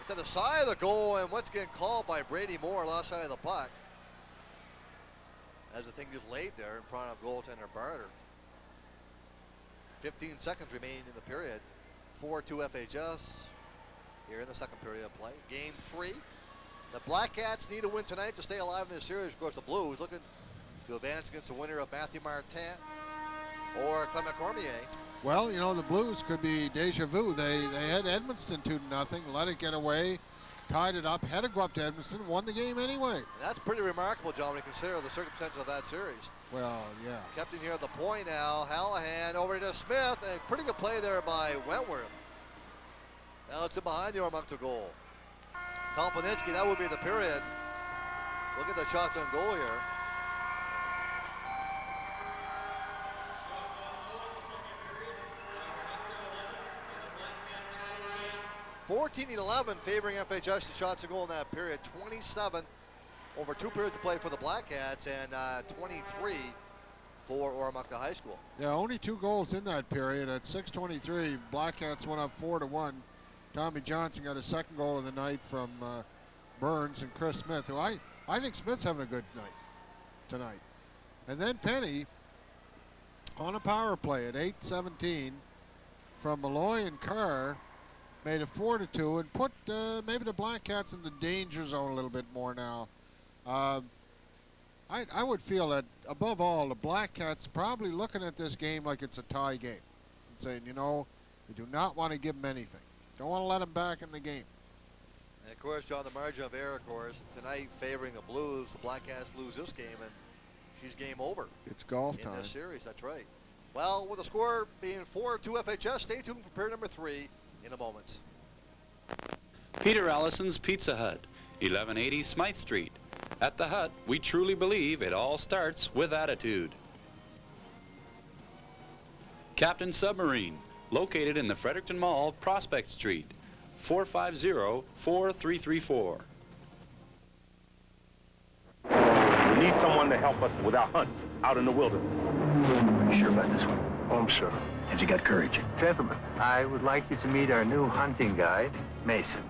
S2: To the side of the goal, and what's getting called by Brady Moore, left side of the puck. As the thing just laid there in front of goaltender Barter. 15 seconds remaining in the period. 4-2 FHS here in the second period of play. Game 3. The Black Cats need a win tonight to stay alive in this series. Of course, the Blues looking to advance against the winner of Matthew Martin or Clement Cormier.
S1: Well, you know, the Blues could be deja vu. They had Edmundston 2-0, let it get away, tied it up, had to go up to Edmundston, won the game anyway. And
S2: that's pretty remarkable, John, when you consider the circumstances of that series.
S1: Well, yeah.
S2: Kept in here at the point now. Hallahan over to Smith. A pretty good play there by Wentworth. Now it's in behind the Oromocto goal. Topolninsky, that would be the period. Look at the shots on goal here. 14-11 favoring FHS. The shots a goal in that period. 27 over 2 periods to play for the Black Cats, and 23 for Oromocto High School.
S1: Yeah, only 2 goals in that period. At 6:23, Black Cats went up 4-1. Tommy Johnson got a second goal of the night from Burns and Chris Smith, who I think Smith's having a good night tonight. And then Penny on a power play at 8:17 from Malloy and Carr made it 4-2 and put maybe the Black Cats in the danger zone a little bit more now. I would feel that above all, the Black Cats probably looking at this game like it's a tie game and saying, you know, we do not want to give them anything. Don't want to let them back in the game.
S2: And of course, John, the margin of error, of course, tonight favoring the Blues. The Black Cats lose this game, and she's game over.
S1: It's golf time.
S2: In this series, that's right. Well, with the score being 4-2 FHS, stay tuned for period number 3 in a moment.
S3: Peter Allison's Pizza Hut, 1180 Smythe Street. At the Hut, we truly believe it all starts with attitude. Captain Submarine, located in the Fredericton Mall, Prospect Street, 450-4334.
S4: We need someone to help us with our hunt out in the wilderness.
S5: Are you sure about this one?
S4: Oh, I'm sure.
S5: Has he got courage?
S6: Gentlemen, I would like you to meet our new hunting guide, Mason.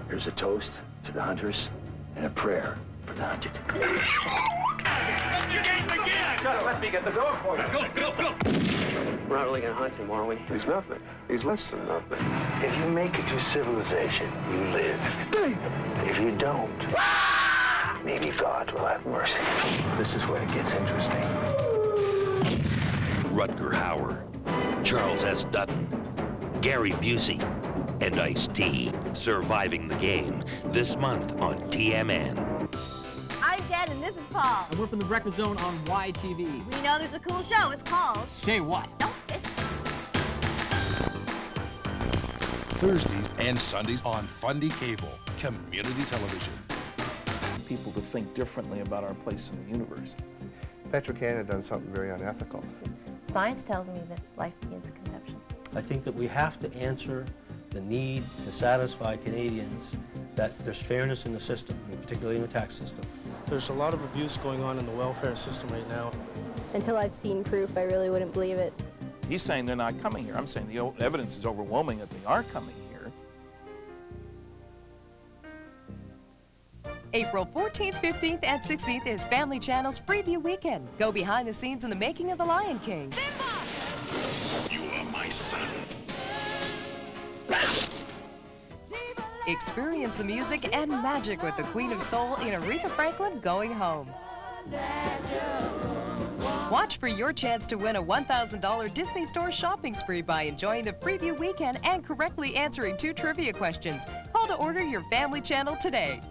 S5: Here's a toast to the hunters and a prayer for the hunted.
S4: Let the game begin! Shut up. Let me get the door for you. Go.
S6: We're not really gonna hunt him, are we?
S5: He's nothing. He's less than nothing. If you make it to civilization, you live. If you don't, maybe God will have mercy. This is where it gets interesting.
S7: Rutger Hauer, Charles S. Dutton, Gary Busey, and Ice-T surviving the game this month on TMN.
S8: I'm Jen, and this is Paul.
S9: And we're from the Breakfast Zone on YTV.
S8: We know there's a cool show. It's called...
S9: Say what?
S8: Don't it?
S10: Thursdays and Sundays on Fundy Cable, community television.
S11: People to think differently about our place in the universe.
S12: Petro-Canada had done something very unethical.
S8: Science tells me that life begins at conception.
S13: I think that we have to answer the need to satisfy Canadians that there's fairness in the system, particularly in the tax system.
S14: There's a lot of abuse going on in the welfare system right now.
S15: Until I've seen proof, I really wouldn't believe it.
S11: He's saying they're not coming here. I'm saying the evidence is overwhelming that they are coming here.
S16: April 14th, 15th, and 16th is Family Channel's Freeview Weekend. Go behind the scenes in the making of The Lion King.
S7: You are my son.
S16: Experience the music and magic with the Queen of Soul in Aretha Franklin Going Home. Watch for your chance to win a $1,000 Disney Store shopping spree by enjoying the Freeview Weekend and correctly answering 2 trivia questions. Call to order your Family Channel today.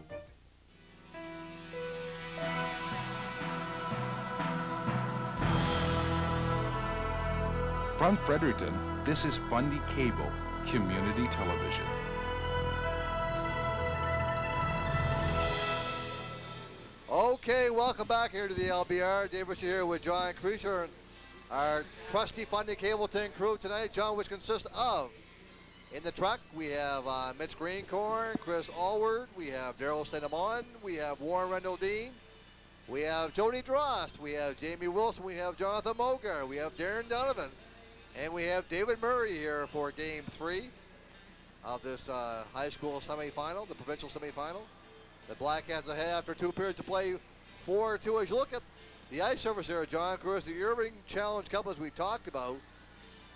S10: From Fredericton, this is Fundy Cable, community television.
S2: Okay, welcome back here to the LBR. Dave Ritchie here with John Creaser and our trusty Fundy Cableton crew tonight. John, which consists of, in the truck, we have Mitch Greencorn, Chris Allward, we have Daryl Stenamon, we have Warren Rendell-Dean, we have Jody Drost, we have Jamie Wilson, we have Jonathan Mogar, we have Darren Donovan, and we have David Murray here for Game 3 of this high school semifinal, the provincial semifinal. The Blackcats ahead after 2 periods to play 4-2. As you look at the ice surface here, John, of course, the Irving Challenge Cup, as we talked about,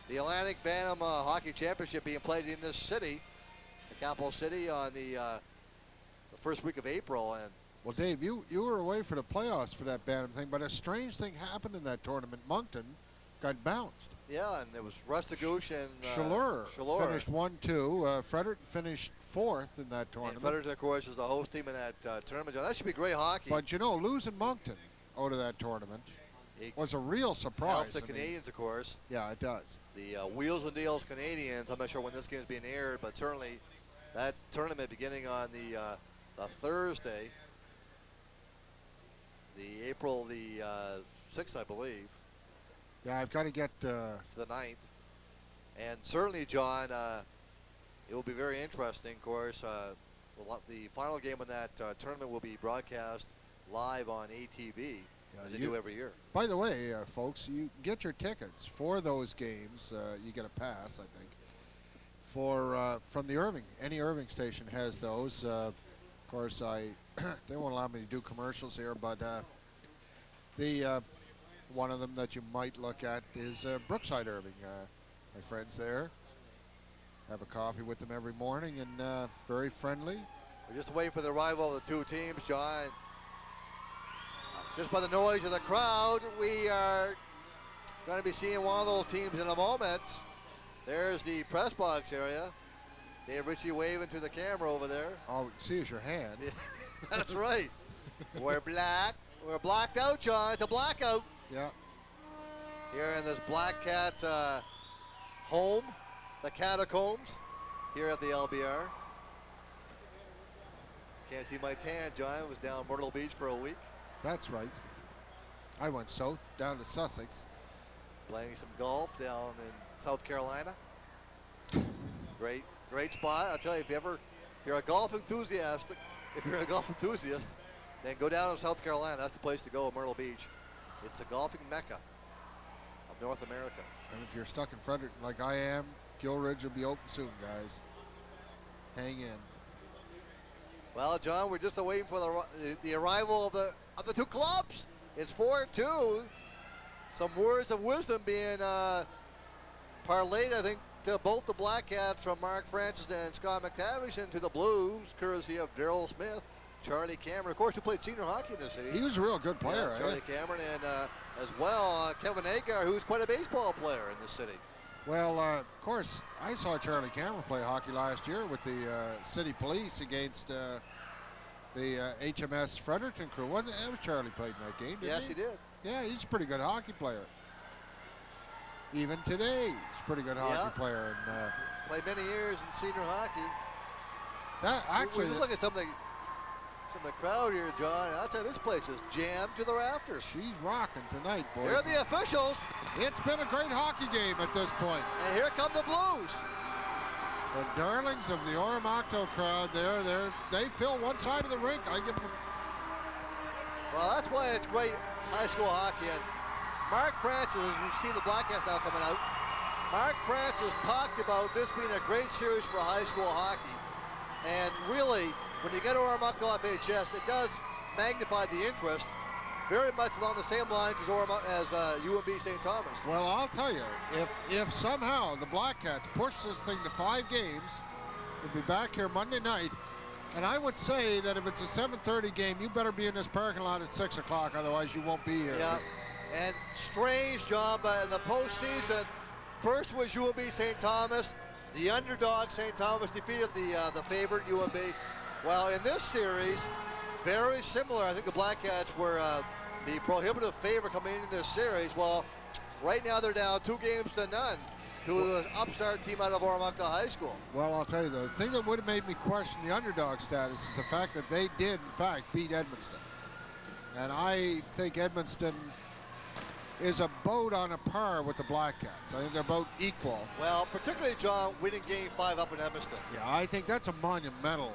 S2: the Atlantic Bantam Hockey Championship being played in this city, the capital city, on the first week of April. And
S1: well, Dave, you were away for the playoffs for that Bantam thing, but a strange thing happened in that tournament. Moncton got bounced.
S2: Yeah, and it was Rustigouche and
S1: Chaleur finished 1-2. Fredericton finished 4th in that tournament.
S2: And Fredericton, of course, is the host team in that tournament. That should be great hockey.
S1: But, you know, losing Moncton out of that tournament was a real surprise.
S2: Helps the Canadians, of course.
S1: Yeah, it does.
S2: The Wheels and Deals Canadians, I'm not sure when this game is being aired, but certainly that tournament beginning on the Thursday, the April the 6th, I believe.
S1: Yeah, I've got to get
S2: to the 9th. And certainly, John, it will be very interesting. Of course, the final game in that tournament will be broadcast live on ATV, as they do every year.
S1: By the way, folks, you get your tickets for those games. You get a pass, I think, from the Irving. Any Irving station has those. Of course, they won't allow me to do commercials here, but one of them that you might look at is Brookside Irving. My friends there. Have a coffee with them every morning, and very friendly.
S2: We're just waiting for the arrival of the 2 teams, John. Just by the noise of the crowd, we are going to be seeing one of those teams in a moment. There's the press box area. Dave Ritchie waving to the camera over there.
S1: All we can see is your hand.
S2: That's right. We're blacked out, John. It's a blackout.
S1: Yeah.
S2: Here in this Black Cat home, the catacombs, here at the LBR. Can't see my tan, John. I was down Myrtle Beach for a week.
S1: That's right. I went south, down to Sussex.
S2: Playing some golf down in South Carolina. Great spot. I'll tell you, if you're a golf enthusiast, then go down to South Carolina. That's the place to go, Myrtle Beach. It's a golfing mecca of North America.
S1: And if you're stuck in Fredericton like I am, Gilridge will be open soon, guys. Hang in.
S2: Well, John, we're just waiting for the arrival of the 2 clubs. It's 4-2. some words of wisdom being parlayed, I think, to both the Black Cats from Mark Francis and Scott McTavish, and to the Blues, courtesy of Darryl Smith, Charlie Cameron, of course, who played senior hockey in the city.
S1: He was a real good player.
S2: Yeah, Charlie Cameron, and as well, Kevin Agar, who's quite a baseball player in the city.
S1: Well, of course, I saw Charlie Cameron play hockey last year with the city police against the HMS Fredericton crew. Wasn't it? It was Charlie played in that game, didn't
S2: Yes, he did.
S1: Yeah, he's a pretty good hockey player. Even today, he's a pretty good hockey player. And
S2: played many years in senior hockey.
S1: That actually,
S2: we look at some of the crowd here, John. I'll tell you, this place is jammed to the rafters.
S1: She's rocking tonight, boys.
S2: Here are the officials.
S1: It's been a great hockey game at this point.
S2: And here come the Blues.
S1: The darlings of the Oromocto crowd they fill one side of the rink. I give them.
S2: Well, that's why it's great high school hockey. And Mark Francis, you see the Black Cats now coming out. Mark Francis talked about this being a great series for high school hockey. And really, when you get Oromocto FHS, it does magnify the interest, very much along the same lines as UMB St. Thomas.
S1: Well, I'll tell you, if somehow the Black Cats push this thing to 5 games, we'll be back here Monday night. And I would say that if it's a 7:30 game, you better be in this parking lot at 6 o'clock, otherwise you won't be here.
S2: Yeah, and strange, John, but in the postseason, first was UMB St. Thomas. The underdog St. Thomas defeated the favorite UMB. Well, in this series, very similar. I think the Black Cats were the prohibitive favorite coming into this series. Well, right now they're down 2-0 to the upstart team out of Oromocto High School.
S1: Well, I'll tell you, the thing that would have made me question the underdog status is the fact that they did, in fact, beat Edmundston. And I think Edmundston is about on a par with the Black Cats. I think they're about equal.
S2: Well, particularly, John, winning Game 5 up in Edmundston.
S1: Yeah, I think that's a monumental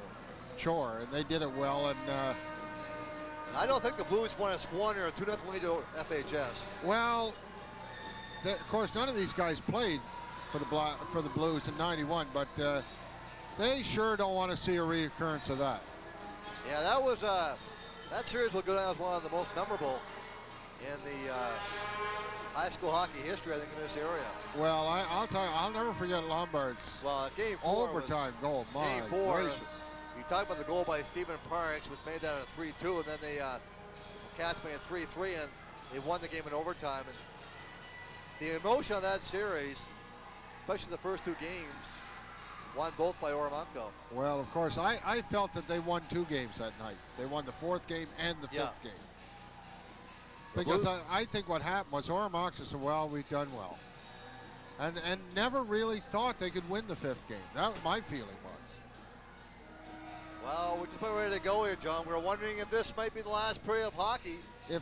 S1: chore, and they did it well. And
S2: I don't think the Blues want to squander a 2-0 lead to FHS.
S1: Well, of course, none of these guys played for the Blues in '91, but they sure don't want to see a reoccurrence of that.
S2: Yeah, that series will go down as one of the most memorable in the high school hockey history, I think, in this area.
S1: Well, I'll tell you, I'll never forget Lombard's
S2: Game 4
S1: overtime goal. My
S2: Game 4.
S1: gracious.
S2: You talk about the goal by Stephen Parks, which made that a 3-2, and then the Cats made it 3-3, and they won the game in overtime. And the emotion of that series, especially the first 2 games, won both by Oromocto.
S1: Well, of course, I felt that they won 2 games that night. They won the 4th game and the 5th game. Because I think what happened was Oromocto said, well, we've done well. And never really thought they could win the 5th game. That was my feeling was.
S2: Well, we're just about ready to go here, John. We're wondering if this might be the last period of hockey.
S1: If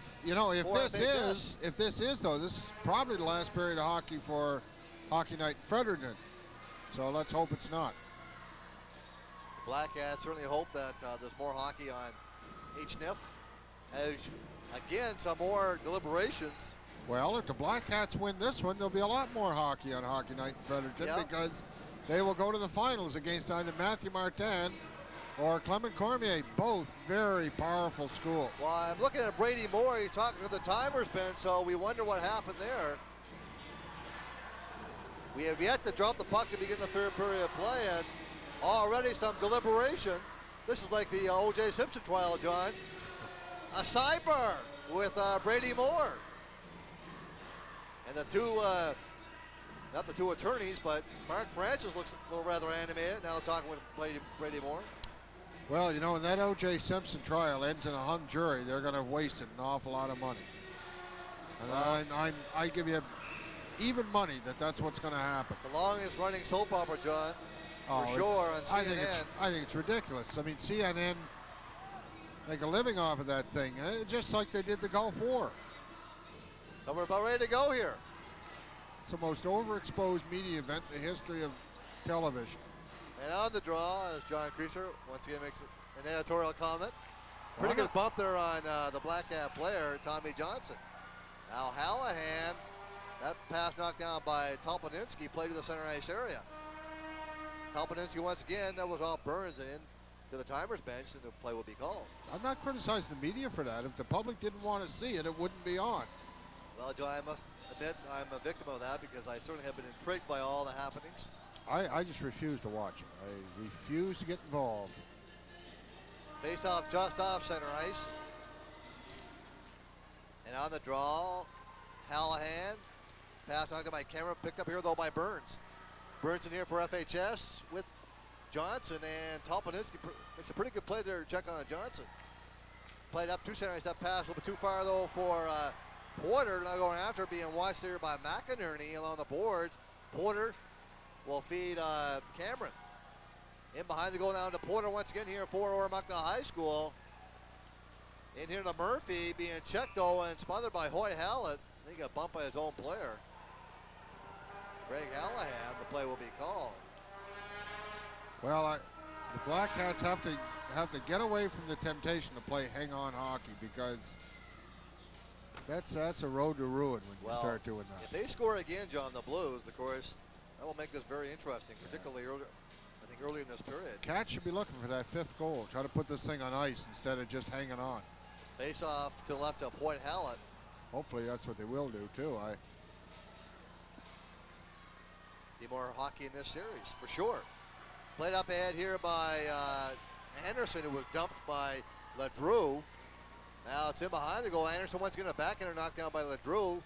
S1: this is though, this is probably the last period of hockey for Hockey Night in Fredericton. So let's hope it's not.
S2: The Black Cats certainly hope that there's more hockey on HNIF. As again, some more deliberations.
S1: Well, if the Black Cats win this one, there'll be a lot more hockey on Hockey Night in Fredericton because they will go to the finals against either Matthew Martin or Clement Cormier, both very powerful schools.
S2: Well, I'm looking at Brady Moore. He's talking to the timers bench, so we wonder what happened there. We have yet to drop the puck to begin the 3rd period of play, and already some deliberation. This is like the O.J. Simpson trial, John. A sidebar with Brady Moore. And the two, not the 2 attorneys, but Mark Francis looks a little rather animated now talking with Brady Moore.
S1: Well, you know, when that O.J. Simpson trial ends in a hung jury, they're going to have wasted an awful lot of money. And I give you even money that's what's going to happen.
S2: It's the longest running soap opera, John, for sure, on CNN.
S1: I think it's ridiculous. I mean, CNN make a living off of that thing, just like they did the Gulf War.
S2: So we're about ready to go here.
S1: It's the most overexposed media event in the history of television.
S2: And on the draw, as John Creaser once again makes an editorial comment. Pretty good bump there on the Black Cat player, Tommy Johnson. Now Hallahan, that pass knocked down by Tolpaninsky, played to the center ice area. Tolpaninsky once again, that was off Burns in to the timers bench, and the play will be called.
S1: I'm not criticizing the media for that. If the public didn't want to see it, it wouldn't be on.
S2: Well, Joe, I must admit I'm a victim of that because I certainly have been intrigued by all the happenings.
S1: I just refuse to watch it. I refuse to get involved.
S2: Face off just off center ice. And on the draw, Hallahan. Pass on to by Cameron, picked up here though by Burns. Burns in here for FHS with Johnson, and Topolnitsky makes a pretty good play there to check on Johnson. Played up to center ice, that pass a little bit too far though for Porter. Now going after, being watched here by McInerney along the boards. Porter will feed Cameron. In behind the goal now to Porter once again here for Oromocto High School. In here to Murphy, being checked though and smothered by Hoyt Hallett. He got bumped by his own player. Greg Hallahan, the play will be called.
S1: Well, the Black Cats have to get away from the temptation to play hang-on hockey, because that's a road to ruin when you start doing that.
S2: If they score again, John, the Blues, of course, that will make this very interesting, particularly early in this period.
S1: Cats should be looking for that 5th goal. Try to put this thing on ice instead of just hanging on.
S2: Face off to the left of Hoyt Hallett.
S1: Hopefully that's what they will do too.
S2: See more hockey in this series, for sure. Played up ahead here by Anderson, who was dumped by LeDrew. Now it's in behind the goal. Anderson once again a backhand knocked down by LeDrew,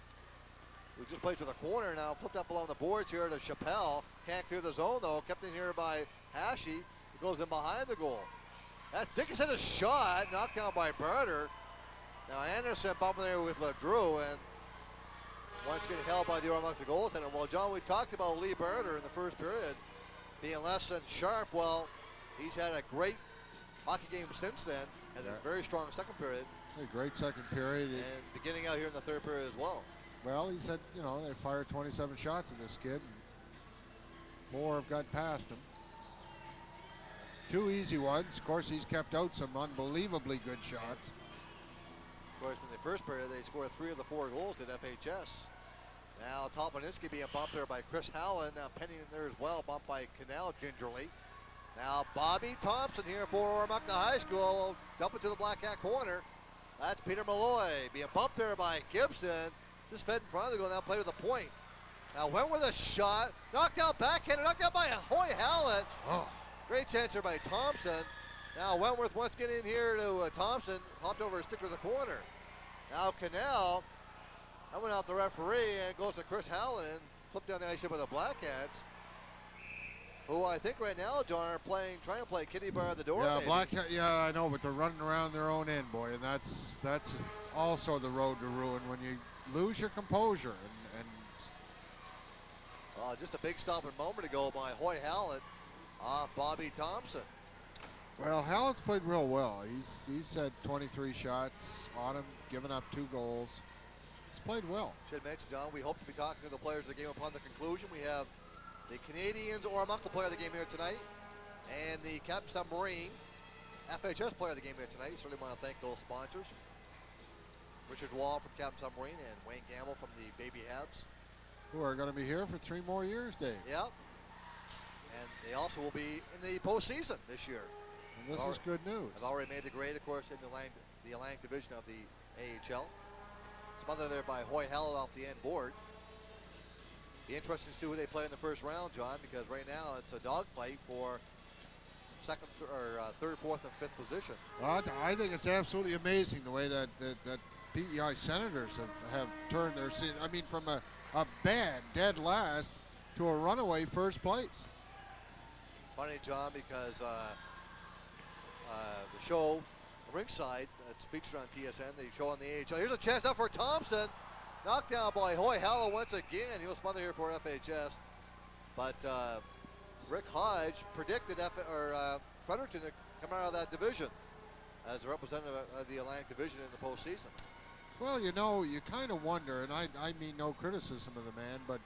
S2: who just played to the corner. Now flipped up along the boards here to Chappelle. Can't clear the zone though. Kept in here by Hashi. He goes in behind the goal. That's Dickinson, a shot knocked down by Barter. Now Anderson bumping there with LeDrew, and once getting held by the Oromocto goaltender. Well, John, we talked about Lee Barter in the first period being less than sharp. Well, he's had a great hockey game since then, and a very strong second period.
S1: A great second period.
S2: And beginning out here in the third period as well.
S1: Well, he said, they fired 27 shots at this kid, and 4 have got past him. 2 easy ones. Of course, he's kept out some unbelievably good shots.
S2: Of course, in the first period, they scored 3 of the 4 goals at FHS. Now, Topolnitsky being bumped there by Chris Howland. Now, Penny in there as well, bumped by Canal gingerly. Now, Bobby Thompson here for Oromocto High School. Dump it to the Black Cat corner. That's Peter Malloy being bumped there by Gibson. Just fed in front of the goal, now played to the point. Now, went with a shot. Knocked out backhander, knocked out by Hoyt Hallett.
S1: Oh.
S2: Great chance here by Thompson. Now, Wentworth once getting in here to Thompson. Hopped over a stick to the corner. Now, Canal. That went out the referee and goes to Chris Howland. Flipped down the ice here by the Black Cats, who I think right now, John, are trying to play kitty bar at the door.
S1: Yeah,
S2: maybe.
S1: Black Cat. Yeah, I know, but they're running around their own end, boy, and that's also the road to ruin when you lose your composure.
S2: Just a big stopping moment ago by Hoyt Hallett off Bobby Thompson.
S1: Well, Hallett's played real well. He's had 23 shots on him, given up 2 goals. He's played well.
S2: Should mention, John, we hope to be talking to the players of the game upon the conclusion. We have the Canadians Oromocto player of the game here tonight, and the Captain Submarine FHS player of the game here tonight. Certainly want to thank those sponsors. Richard Wall from Captain Submarine and Wayne Gamble from the Baby Habs,
S1: who are going to be here for 3 more years, Dave.
S2: Yep. And they also will be in the postseason this year.
S1: And this is good news.
S2: I've already made the grade, of course, in the Atlantic Division of the AHL. Smothered there by Hoyt Hallett off the end board. Be interesting to see who they play in the first round, John, because right now it's a dogfight for second or third, fourth, and fifth position.
S1: Well, I think it's absolutely amazing the way that PEI Senators have turned their season. I mean, from a bad, dead last to a runaway first place.
S2: Funny, John, because the show, Ringside, that's featured on TSN, the show on the AHL. Here's a chance out for Thompson. Knocked down by Hoyt Hallett once again. He was smothered here for FHS. But Rick Hodge predicted Fredericton to come out of that division as a representative of the Atlantic Division in the postseason.
S1: Well, you kind of wonder, and I mean no criticism of the man, but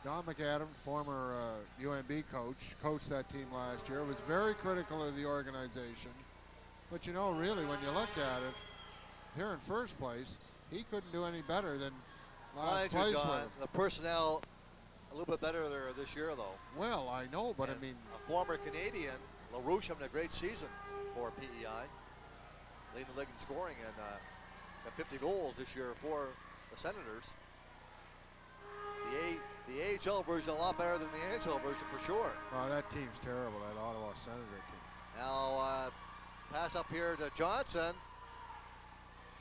S1: Don McAdam, former UNB coach, coached that team last year, was very critical of the organization. But really, when you looked at it, here in first place, he couldn't do any better than last place with him.
S2: The personnel a little bit better there this year, though.
S1: Well, I know, but I mean,
S2: a former Canadian, LaRouche, having a great season for PEI, leading the league in scoring, and got 50 goals this year for the Senators. The AHL version a lot better than the NHL version for sure.
S1: Oh, that team's terrible, that Ottawa Senator team.
S2: Now, pass up here to Johnson.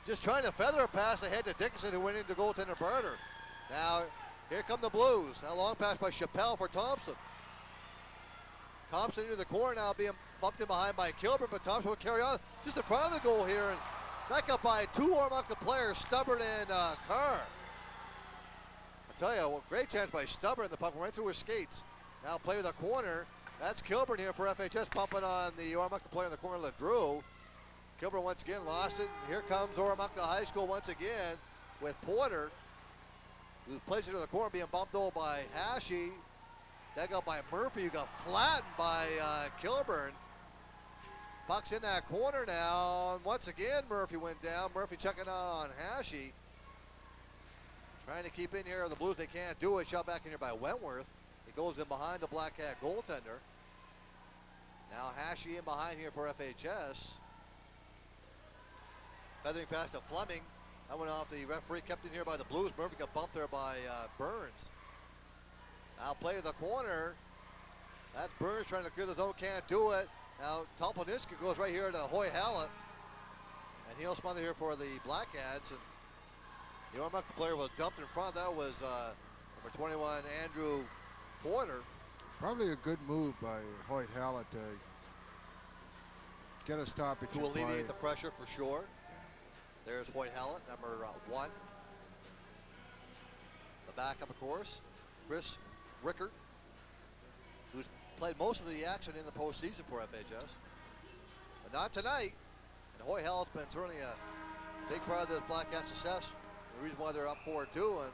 S2: Just trying to feather a pass ahead to Dickinson, who went into goaltender Barter. Now, here come the Blues. Now, long pass by Chappelle for Thompson. Thompson into the corner now, being bumped in behind by Kilburn, but Thompson will carry on just in front of the goal here. And back up by two Ormonk players, Stubborn and Carr. I tell you, well, great chance by Stubborn. The puck went through his skates. Now play to the corner. That's Kilburn here for FHS, pumping on the Ormonk player in the corner, LeDrew. Kilburn once again lost it. Here comes Ormonk High School once again with Porter, who plays it to the corner, being bumped over by Hashi. Dug up by Murphy, who got flattened by Kilburn. Puck's in that corner now, and once again Murphy went down. Murphy checking on Hashi. Trying to keep in here. The Blues, they can't do it. Shot back in here by Wentworth. It goes in behind the Black Cat goaltender. Now Hashi in behind here for FHS. Feathering pass to Fleming. That went off the referee, kept in here by the Blues. Murphy got bumped there by Burns. Now play to the corner. That's Burns trying to clear the zone, can't do it. Now Topolninsky goes right here to Hoy Hallett. And he'll smother here for the Black Cats. And the Ormonk player was dumped in front. That was number 21, Andrew Porter.
S1: Probably a good move by Hoyt Hallett to get a stoppage.
S2: To alleviate the pressure for sure. There's Hoyt Hallett, number 1. The backup, of course, Chris Rickard, who's played most of the action in the postseason for FHS. But not tonight. And Hoyt Hallett's been certainly a big part of this Black Cat success. The reason why they're up 4-2. And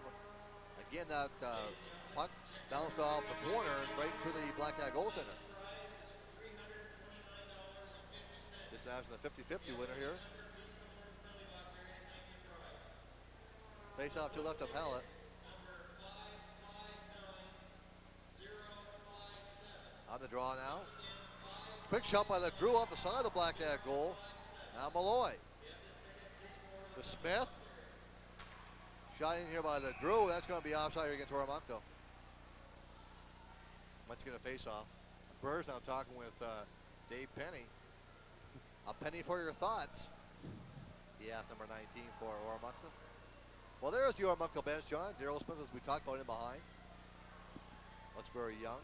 S2: again, that puck bounced off the corner and right to the Black Cat goaltender. This now is the 50-50 winner here. Face off to left of Hallett. On the draw now. Quick shot by LeDrew off the side of the Black Cat goal. Now Malloy. To Smith. Shot in here by LeDrew. That's going to be offside here against Ormonk though. Once again a face off. Burrs now talking with Dave Penny. A penny for your thoughts. He asked number 19 for Ormonk. Well, there's the Ormonk bench, John. Daryl Smith, as we talked about him behind. Looks very young.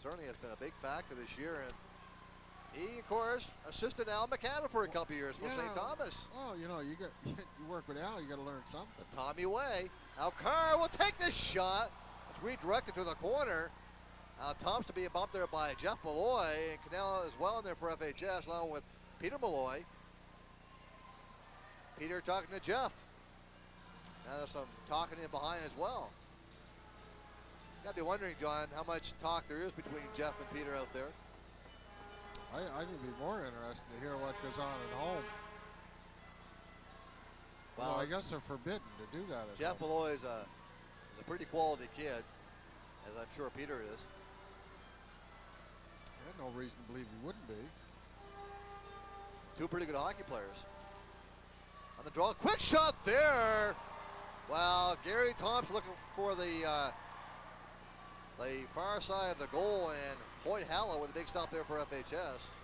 S2: Certainly has been a big factor this year. And he, of course, assisted Al McAdam for a couple years from St. Thomas.
S1: Oh, you know, you work with Al, you got to learn something.
S2: The Tommy way. Now Carr will take this shot. It's redirected to the corner. Now Thompson being bumped there by Jeff Malloy, and Cannell as well in there for FHS, along with Peter Malloy. Peter talking to Jeff. Now there's some talking in behind as well. You gotta be wondering, John, how much talk there is between Jeff and Peter out there.
S1: I think it'd be more interesting to hear what goes on at home. Well, I guess they're forbidden to do that.
S2: Jeff Malloy is a pretty quality kid, as I'm sure Peter is.
S1: I had no reason to believe he wouldn't be.
S2: Two pretty good hockey players. On the draw, quick shot there. Well, Gary Thompson looking for the far side of the goal, and Hoyt Hallett with a big stop there for FHS.